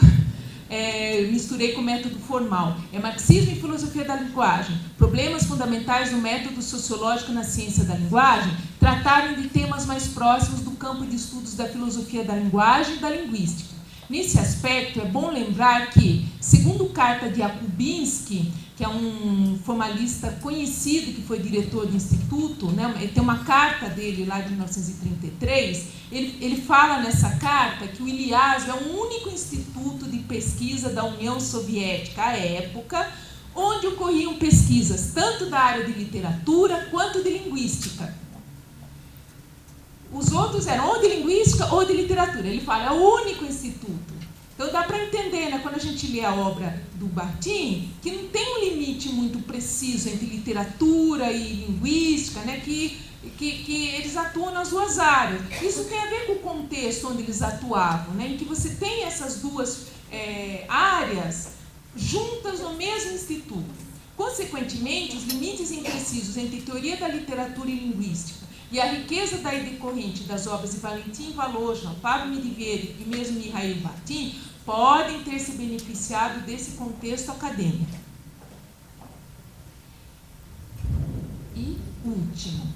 misturei com o método formal, é Marxismo e Filosofia da Linguagem, problemas fundamentais do método sociológico na ciência da linguagem, trataram de temas mais próximos do campo de estudos da filosofia da linguagem e da linguística. Nesse aspecto, é bom lembrar que, segundo carta de Jakubinski, que é um formalista conhecido, que foi diretor do Instituto, né, tem uma carta dele lá de 1933, ele fala nessa carta que o ILIAS é o único instituto de pesquisa da União Soviética à época, onde ocorriam pesquisas tanto da área de literatura quanto de linguística. Os outros eram ou de linguística ou de literatura. Ele fala, é o único instituto. Então dá para entender, né, quando a gente lê a obra do Bakhtin, que não tem um limite muito preciso entre literatura e linguística, né, que eles atuam nas duas áreas. Isso tem a ver com o contexto onde eles atuavam, né, em que você tem essas duas áreas juntas no mesmo instituto. Consequentemente, os limites imprecisos entre teoria da literatura e linguística e a riqueza daí decorrente das obras de Valentin Voloshin, Pablo Medivier e mesmo Mikhail Bakhtin podem ter se beneficiado desse contexto acadêmico. E último.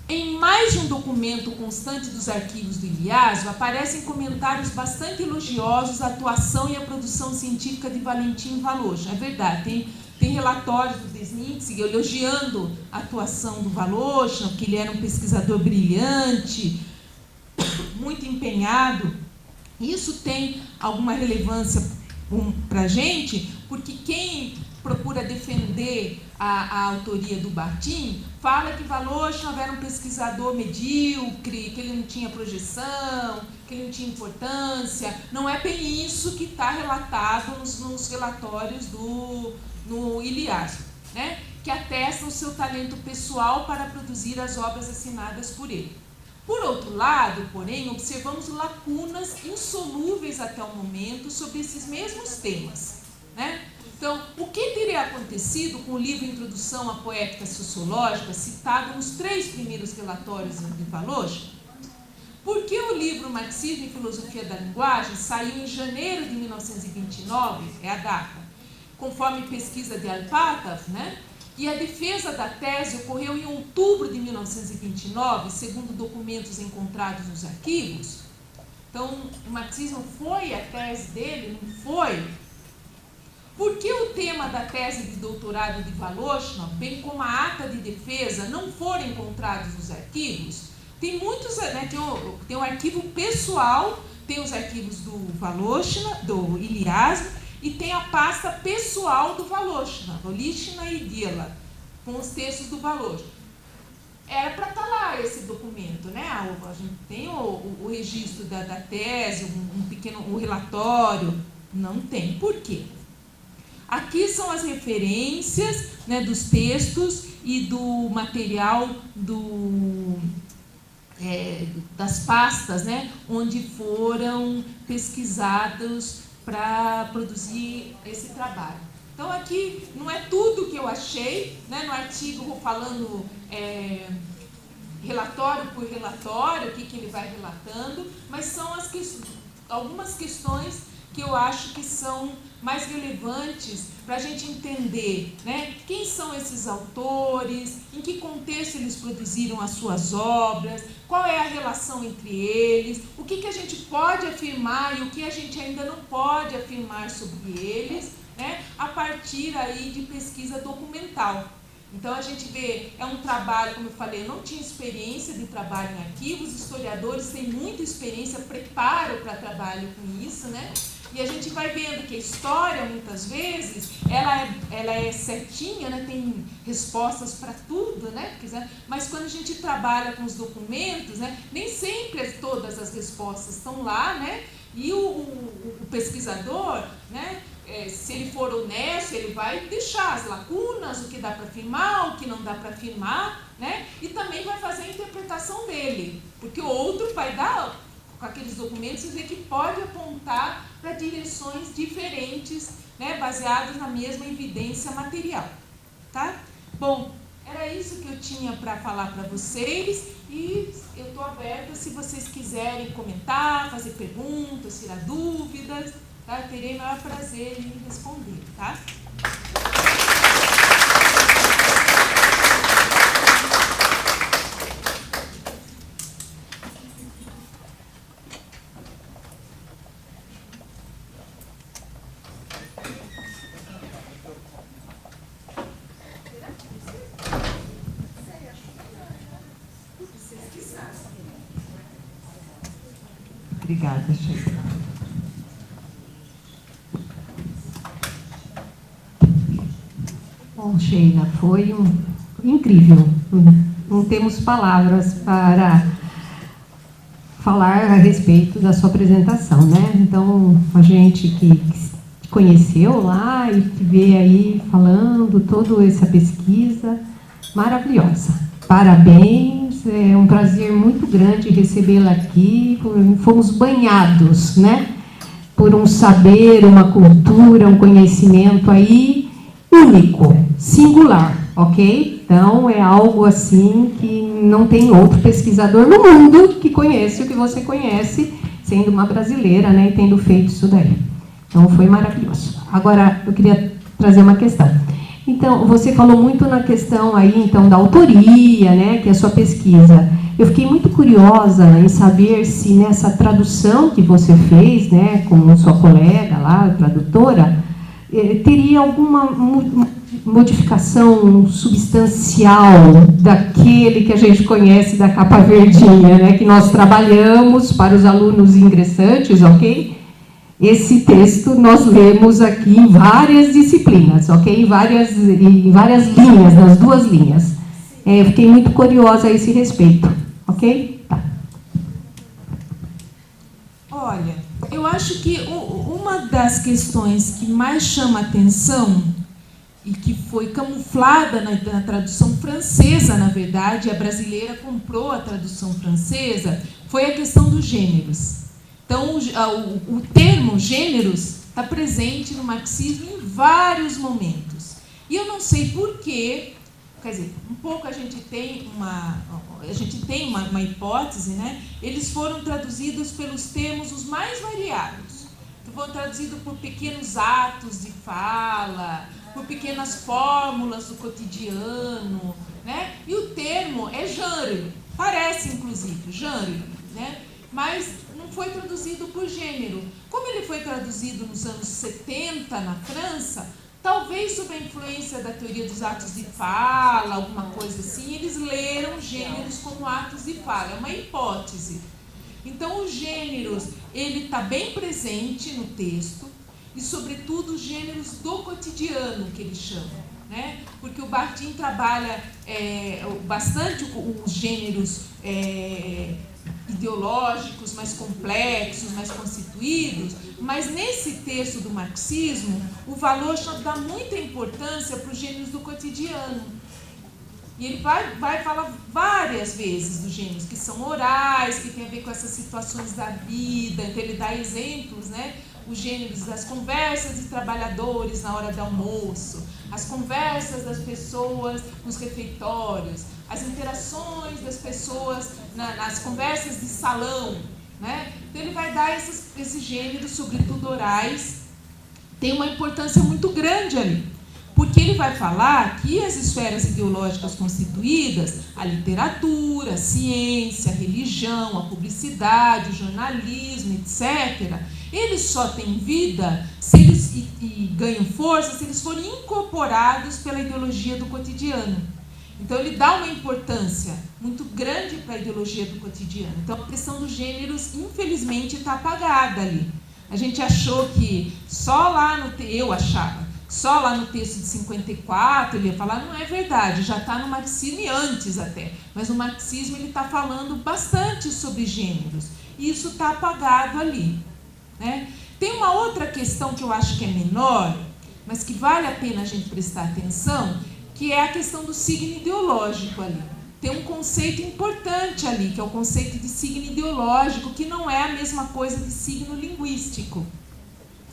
Em mais de um documento constante dos arquivos do Ilyasov, aparecem comentários bastante elogiosos à atuação e à produção científica de Valentin Voloshin. É verdade, tem relatórios do Desnitsky elogiando a atuação do Voloshin, que ele era um pesquisador brilhante, muito empenhado. Isso tem alguma relevância para a gente, porque quem procura defender a autoria do Bakhtin fala que Voloshin era um pesquisador medíocre, que ele não tinha projeção, que ele não tinha importância. Não é bem isso que está relatado nos relatórios no Ilyasov, né? Que atestam o seu talento pessoal para produzir as obras assinadas por ele. Por outro lado, porém, observamos lacunas insolúveis até o momento sobre esses mesmos temas, né? Então, o que teria acontecido com o livro Introdução à Poética Sociológica, citado nos 3 primeiros relatórios de Voloshin? Por que o livro Marxismo e Filosofia da Linguagem saiu em janeiro de 1929, é a data, conforme pesquisa de Alpatov, né? E a defesa da tese ocorreu em outubro de 1929, segundo documentos encontrados nos arquivos? Então, o marxismo foi a tese dele? Não foi? Por que o tema da tese de doutorado de Voloshin, bem como a ata de defesa, não foram encontrados nos arquivos? Tem muitos, né, tem o arquivo pessoal, tem os arquivos do Voloshin, do Ilyasov, e tem a pasta pessoal do Voloshin, Volishina e Dila, com os textos do Voloshin. Era para estar lá esse documento, né? A gente tem o registro da tese, um pequeno relatório. Não tem. Por quê? Aqui são as referências, né, dos textos e do material das pastas, né, onde foram pesquisados para produzir esse trabalho. Então aqui não é tudo que eu achei, né, no artigo vou falando relatório por relatório, o que ele vai relatando, mas são algumas questões que eu acho que são mais relevantes para a gente entender, né, quem são esses autores, em que contexto eles produziram as suas obras, qual é a relação entre eles, o que a gente pode afirmar e o que a gente ainda não pode afirmar sobre eles, né, a partir aí de pesquisa documental. Então a gente vê, é um trabalho, como eu falei, eu não tinha experiência de trabalho em arquivos, historiadores têm muita experiência, preparo para trabalho com isso, né? E a gente vai vendo que a história, muitas vezes, ela é certinha, né? Tem respostas para tudo, né? Mas quando a gente trabalha com os documentos, né? Nem sempre todas as respostas estão lá, né? E o pesquisador, né? Se ele for honesto, ele vai deixar as lacunas, o que dá para afirmar, o que não dá para afirmar, né? E também vai fazer a interpretação dele, porque o outro vai dar, com aqueles documentos, dizer que pode apontar para direções diferentes, né? Baseadas na mesma evidência material, tá? Bom, era isso que eu tinha para falar para vocês e eu estou aberta se vocês quiserem comentar, fazer perguntas, tirar dúvidas. Tá? Eu terei o maior prazer em responder, tá? Obrigada, Sheila. Bom, Sheila, foi incrível. Não temos palavras para falar a respeito da sua apresentação, né? Então, a gente que te conheceu lá e te vê aí falando toda essa pesquisa maravilhosa. Parabéns, é um prazer muito grande recebê-la aqui. Fomos banhados, né? Por um saber, uma cultura, um conhecimento aí único, singular, ok? Então, é algo assim que não tem outro pesquisador no mundo que conhece o que você conhece, sendo uma brasileira, né, e tendo feito isso daí. Então, foi maravilhoso. Agora, eu queria trazer uma questão. Então, você falou muito na questão aí, então, da autoria, né, que é a sua pesquisa. Eu fiquei muito curiosa em saber se nessa tradução que você fez, né, com sua colega lá, tradutora, teria alguma modificação substancial daquele que a gente conhece da capa verdinha, né, que nós trabalhamos para os alunos ingressantes, ok? Esse texto nós lemos aqui em várias disciplinas, ok? Em várias linhas, nas duas linhas. Eu fiquei muito curiosa a esse respeito, ok? Tá. Olha, eu acho que uma das questões que mais chama atenção e que foi camuflada na tradução francesa, na verdade, a brasileira comprou a tradução francesa, foi a questão dos gêneros. Então, o termo gêneros está presente no marxismo em vários momentos. E eu não sei porquê, quer dizer, um pouco a gente tem uma hipótese, né? Eles foram traduzidos pelos termos os mais variados. Foram traduzidos por pequenos atos de fala, por pequenas fórmulas do cotidiano, né? E o termo é gênero, parece inclusive gênero, né? Mas não foi traduzido por gênero. Como ele foi traduzido nos anos 70 na França, talvez sob a influência da teoria dos atos de fala, alguma coisa assim, eles leram gêneros como atos de fala. É uma hipótese. Então, os gêneros, ele está bem presente no texto, e, sobretudo, os gêneros do cotidiano, que ele chama, né? Porque o Bardin trabalha bastante os gêneros ideológicos, mais complexos, mais constituídos, mas nesse texto do marxismo, o valor dá muita importância para os gêneros do cotidiano. E ele vai falar várias vezes dos gêneros que são orais, que tem a ver com essas situações da vida. Então ele dá exemplos, né? Os gêneros das conversas de trabalhadores na hora do almoço, as conversas das pessoas nos refeitórios, as interações das pessoas nas conversas de salão, né? Então ele vai dar esses gêneros, sobretudo orais, tem uma importância muito grande ali, porque ele vai falar que as esferas ideológicas constituídas, a literatura, a ciência, a religião, a publicidade, o jornalismo, etc., eles só têm vida se eles, e ganham força se eles forem incorporados pela ideologia do cotidiano. Então ele dá uma importância muito grande para a ideologia do cotidiano. Então a questão dos gêneros, infelizmente, está apagada ali. A gente achou que só lá eu achava, só lá no texto de 54 ele ia falar, não é verdade, já está no marxismo e antes até, mas o marxismo ele está falando bastante sobre gêneros, e isso está apagado ali, né? Tem uma outra questão que eu acho que é menor, mas que vale a pena a gente prestar atenção, que é a questão do signo ideológico ali. Tem um conceito importante ali, que é o conceito de signo ideológico, que não é a mesma coisa de signo linguístico,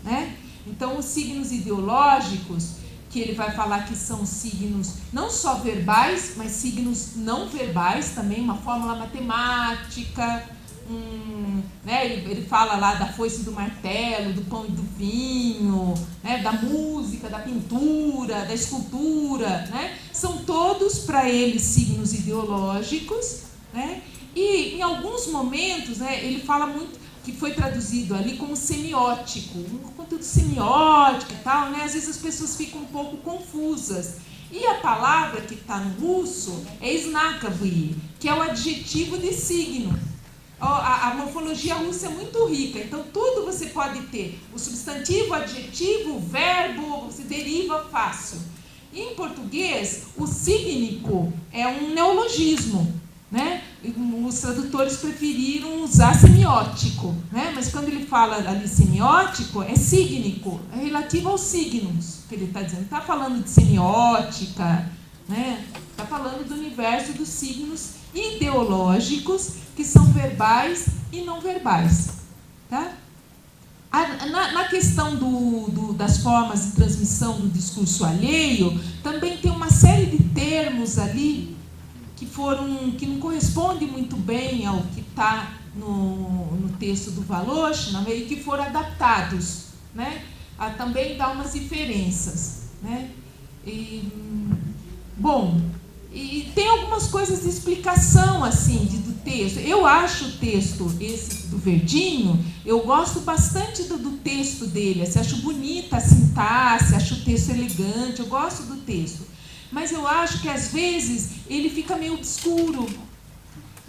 né? Então, os signos ideológicos, que ele vai falar que são signos não só verbais, mas signos não verbais também, uma fórmula matemática, né? Ele fala lá da foice e do martelo, do pão e do vinho, né? Da música, da pintura, da escultura, né? São todos para ele signos ideológicos, né? E em alguns momentos, né, ele fala muito, que foi traduzido ali como semiótico, um conteúdo semiótico e tal, né? Às vezes as pessoas ficam um pouco confusas. E a palavra que está no russo é znakavy, que é o adjetivo de signo. A morfologia russa é muito rica, então tudo você pode ter, o substantivo, o adjetivo, o verbo, você deriva fácil. E em português, o sígnico é um neologismo, né? Os tradutores preferiram usar semiótico, né? Mas quando ele fala ali semiótico, é sígnico, é relativo aos signos que ele está dizendo. Está falando de semiótica, né? Está falando do universo dos signos ideológicos, que são verbais e não verbais, tá? Na questão das formas de transmissão do discurso alheio, também tem uma série de termos ali que não corresponde muito bem ao que está no texto do Voloshin, e que foram adaptados, né? Também dá umas diferenças, né? E tem algumas coisas de explicação assim do texto. Eu acho o texto esse do Verdinho, eu gosto bastante do texto dele, assim, acho bonita a sintaxe, acho o texto elegante, eu gosto do texto. Mas eu acho que às vezes ele fica meio obscuro.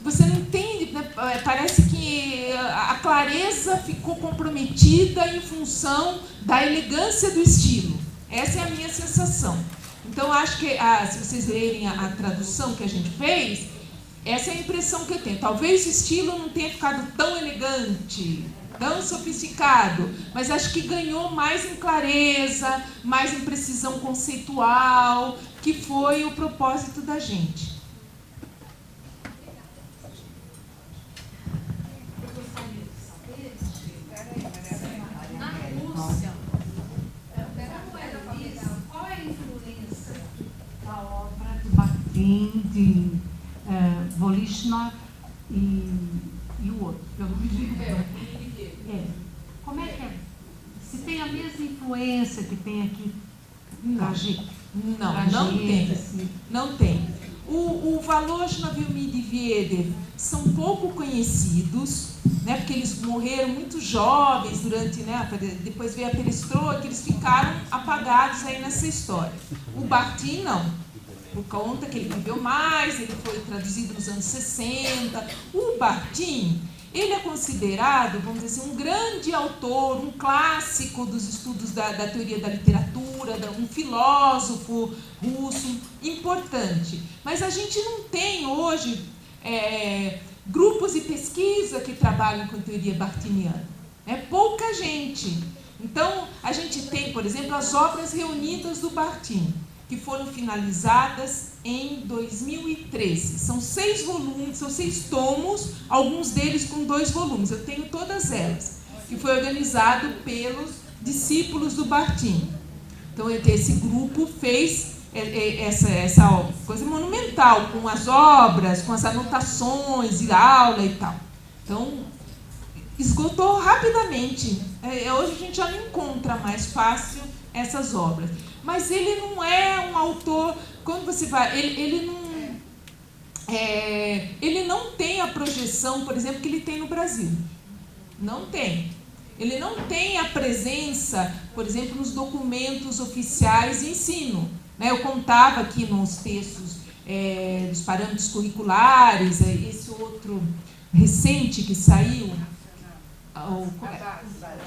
Você não entende, né? Parece que a clareza ficou comprometida em função da elegância do estilo. Essa é a minha sensação. Então, acho que, se vocês lerem a tradução que a gente fez, essa é a impressão que eu tenho. Talvez o estilo não tenha ficado tão elegante, tão sofisticado, mas acho que ganhou mais em clareza, mais em precisão conceitual, que foi o propósito da gente. De Voloshin e o outro, eu não me lembro. Como é que é? Se tem a mesma influência que tem aqui na gente? Não tem. Não tem. O Voloshin e o Medvedev são pouco conhecidos, né, porque eles morreram muito jovens durante, né, depois veio a perestroika, eles ficaram apagados aí nessa história. O Bakhtin não. Por conta que ele viveu mais, ele foi traduzido nos anos 60. O Bakhtin, ele é considerado, vamos dizer assim, um grande autor, um clássico dos estudos da teoria da literatura, um filósofo russo importante. Mas a gente não tem hoje grupos de pesquisa que trabalham com teoria bakhtiniana. É pouca gente. Então, a gente tem, por exemplo, as obras reunidas do Bakhtin, que foram finalizadas em 2013. São 6 volumes, são 6 tomos, alguns deles com 2 volumes. Eu tenho todas elas, que foi organizado pelos discípulos do Bakhtin. Então, esse grupo fez essa coisa monumental, com as obras, com as anotações de aula e tal. Então, esgotou rapidamente. Hoje a gente já não encontra mais fácil essas obras. Mas ele não é um autor, quando você vai, ele não tem a projeção, por exemplo, que ele tem no Brasil. Não tem. Ele não tem a presença, por exemplo, nos documentos oficiais de ensino. Eu contava aqui nos textos dos parâmetros curriculares, esse outro recente que saiu,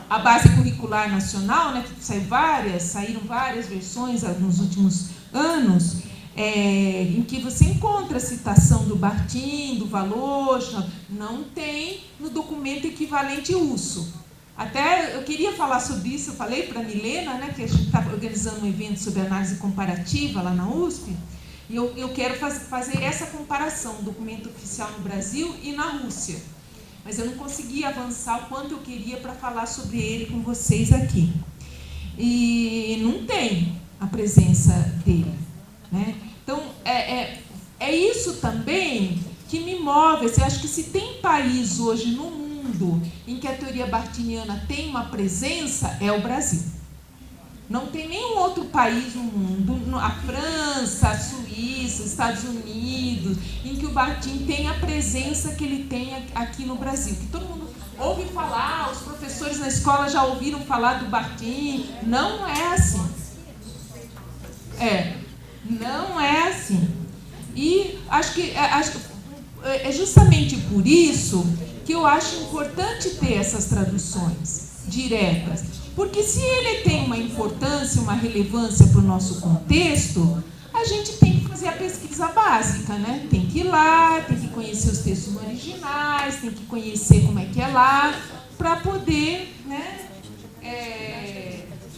a Base Curricular Nacional, né, que saíram várias versões nos últimos anos, em que você encontra a citação do Bartim, do Voloshin, não tem no documento equivalente russo. Até eu queria falar sobre isso, eu falei para a Milena, né, que a gente está organizando um evento sobre análise comparativa lá na USP, e eu quero fazer essa comparação, o documento oficial no Brasil e na Rússia. Mas eu não consegui avançar o quanto eu queria para falar sobre ele com vocês aqui. E não tem a presença dele, né? Então, é isso também que me move. Eu acho que se tem país hoje no mundo em que a teoria bartiniana tem uma presença, é o Brasil. Não tem nenhum outro país no mundo, a França, a Suíça, Estados Unidos, em que o Bartim tem a presença que ele tem aqui no Brasil. Que todo mundo ouve falar, os professores na escola já ouviram falar do Bartim. Não é assim. Não é assim. E acho que é justamente por isso que eu acho importante ter essas traduções diretas. Porque se ele tem uma importância, uma relevância para o nosso contexto, a gente tem que fazer a pesquisa básica, né? Tem que ir lá, tem que conhecer os textos originais, tem que conhecer como é que é lá, para poder, né,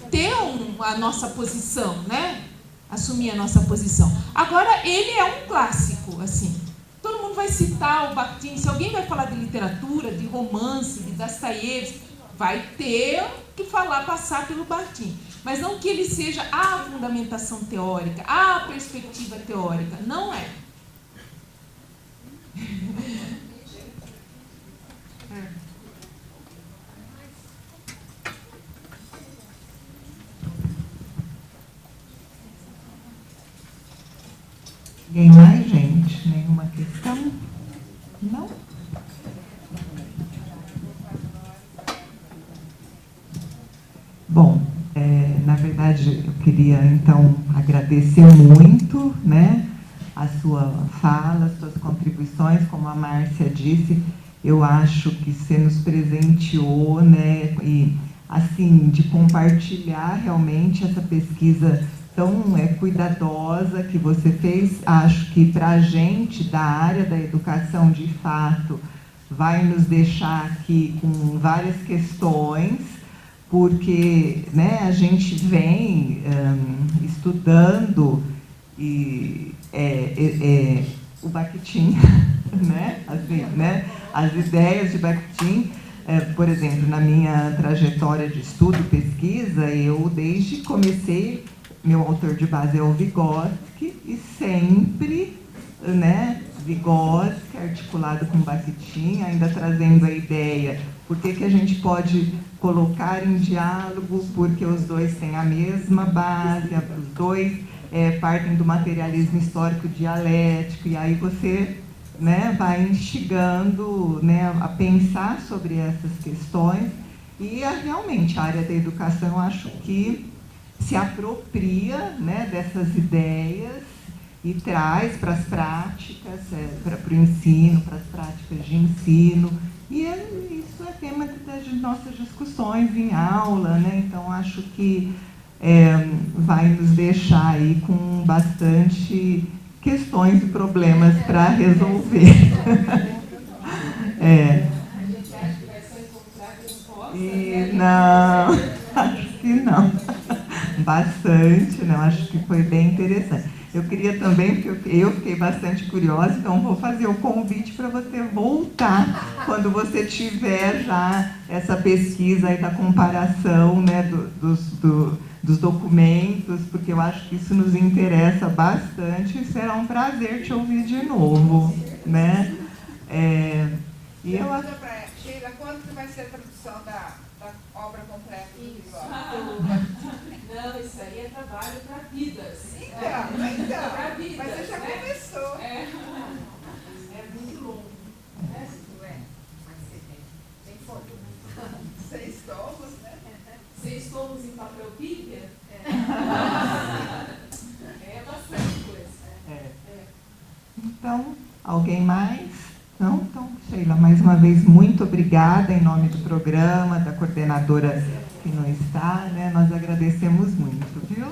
ter a nossa posição, né? Assumir a nossa posição. Agora, ele é um clássico, assim. Todo mundo vai citar o Bakhtin. Se alguém vai falar de literatura, de romance, de Dostoiévski, vai ter que passar pelo Bakhtin. Mas não que ele seja a fundamentação teórica, a perspectiva teórica. Não é. Ninguém mais, gente? Nenhuma questão? Não? Bom, na verdade, eu queria, então, agradecer muito, né, a sua fala, as suas contribuições. Como a Márcia disse, eu acho que você nos presenteou, né, e, assim, de compartilhar realmente essa pesquisa tão cuidadosa que você fez. Acho que para a gente da área da educação, de fato, vai nos deixar aqui com várias questões, porque, né, a gente vem estudando o Bakhtin, né, as ideias de Bakhtin. Por exemplo, na minha trajetória de estudo, pesquisa, eu desde que comecei, meu autor de base é o Vygotsky, e sempre, né, Vygotsky articulado com Bakhtin, ainda trazendo a ideia, por que a gente pode colocar em diálogo, porque os dois têm a mesma base, os dois partem do materialismo histórico dialético, e aí você, né, vai instigando, né, a pensar sobre essas questões. E realmente a área da educação, eu acho que se apropria, né, dessas ideias e traz para as práticas, para o ensino, para as práticas de ensino. E isso é tema das nossas discussões em aula, né? Então, acho que vai nos deixar aí com bastante questões e problemas para resolver. A gente acha que vai só encontrar respostas, né? Não, acho que não. Bastante, não, acho que foi bem interessante. Eu queria também, porque eu fiquei bastante curiosa, então vou fazer o convite para você voltar quando você tiver já essa pesquisa aí da comparação, né, dos documentos, porque eu acho que isso nos interessa bastante e será um prazer te ouvir de novo, né? E eu Pergunta para Sheila, quando que vai ser a tradução da obra completa do livro? Não, isso aí é trabalho para vidas. Então, Para vidas, mas você já né? começou. É muito longo. Né? Seis tomos, né? 6 tomos em papel bíblia? É bastante coisa. Então, alguém mais? Não? Então, Sheila, mais uma vez, muito obrigada em nome do programa, da coordenadora que não está, né? Nós agradecemos muito, viu?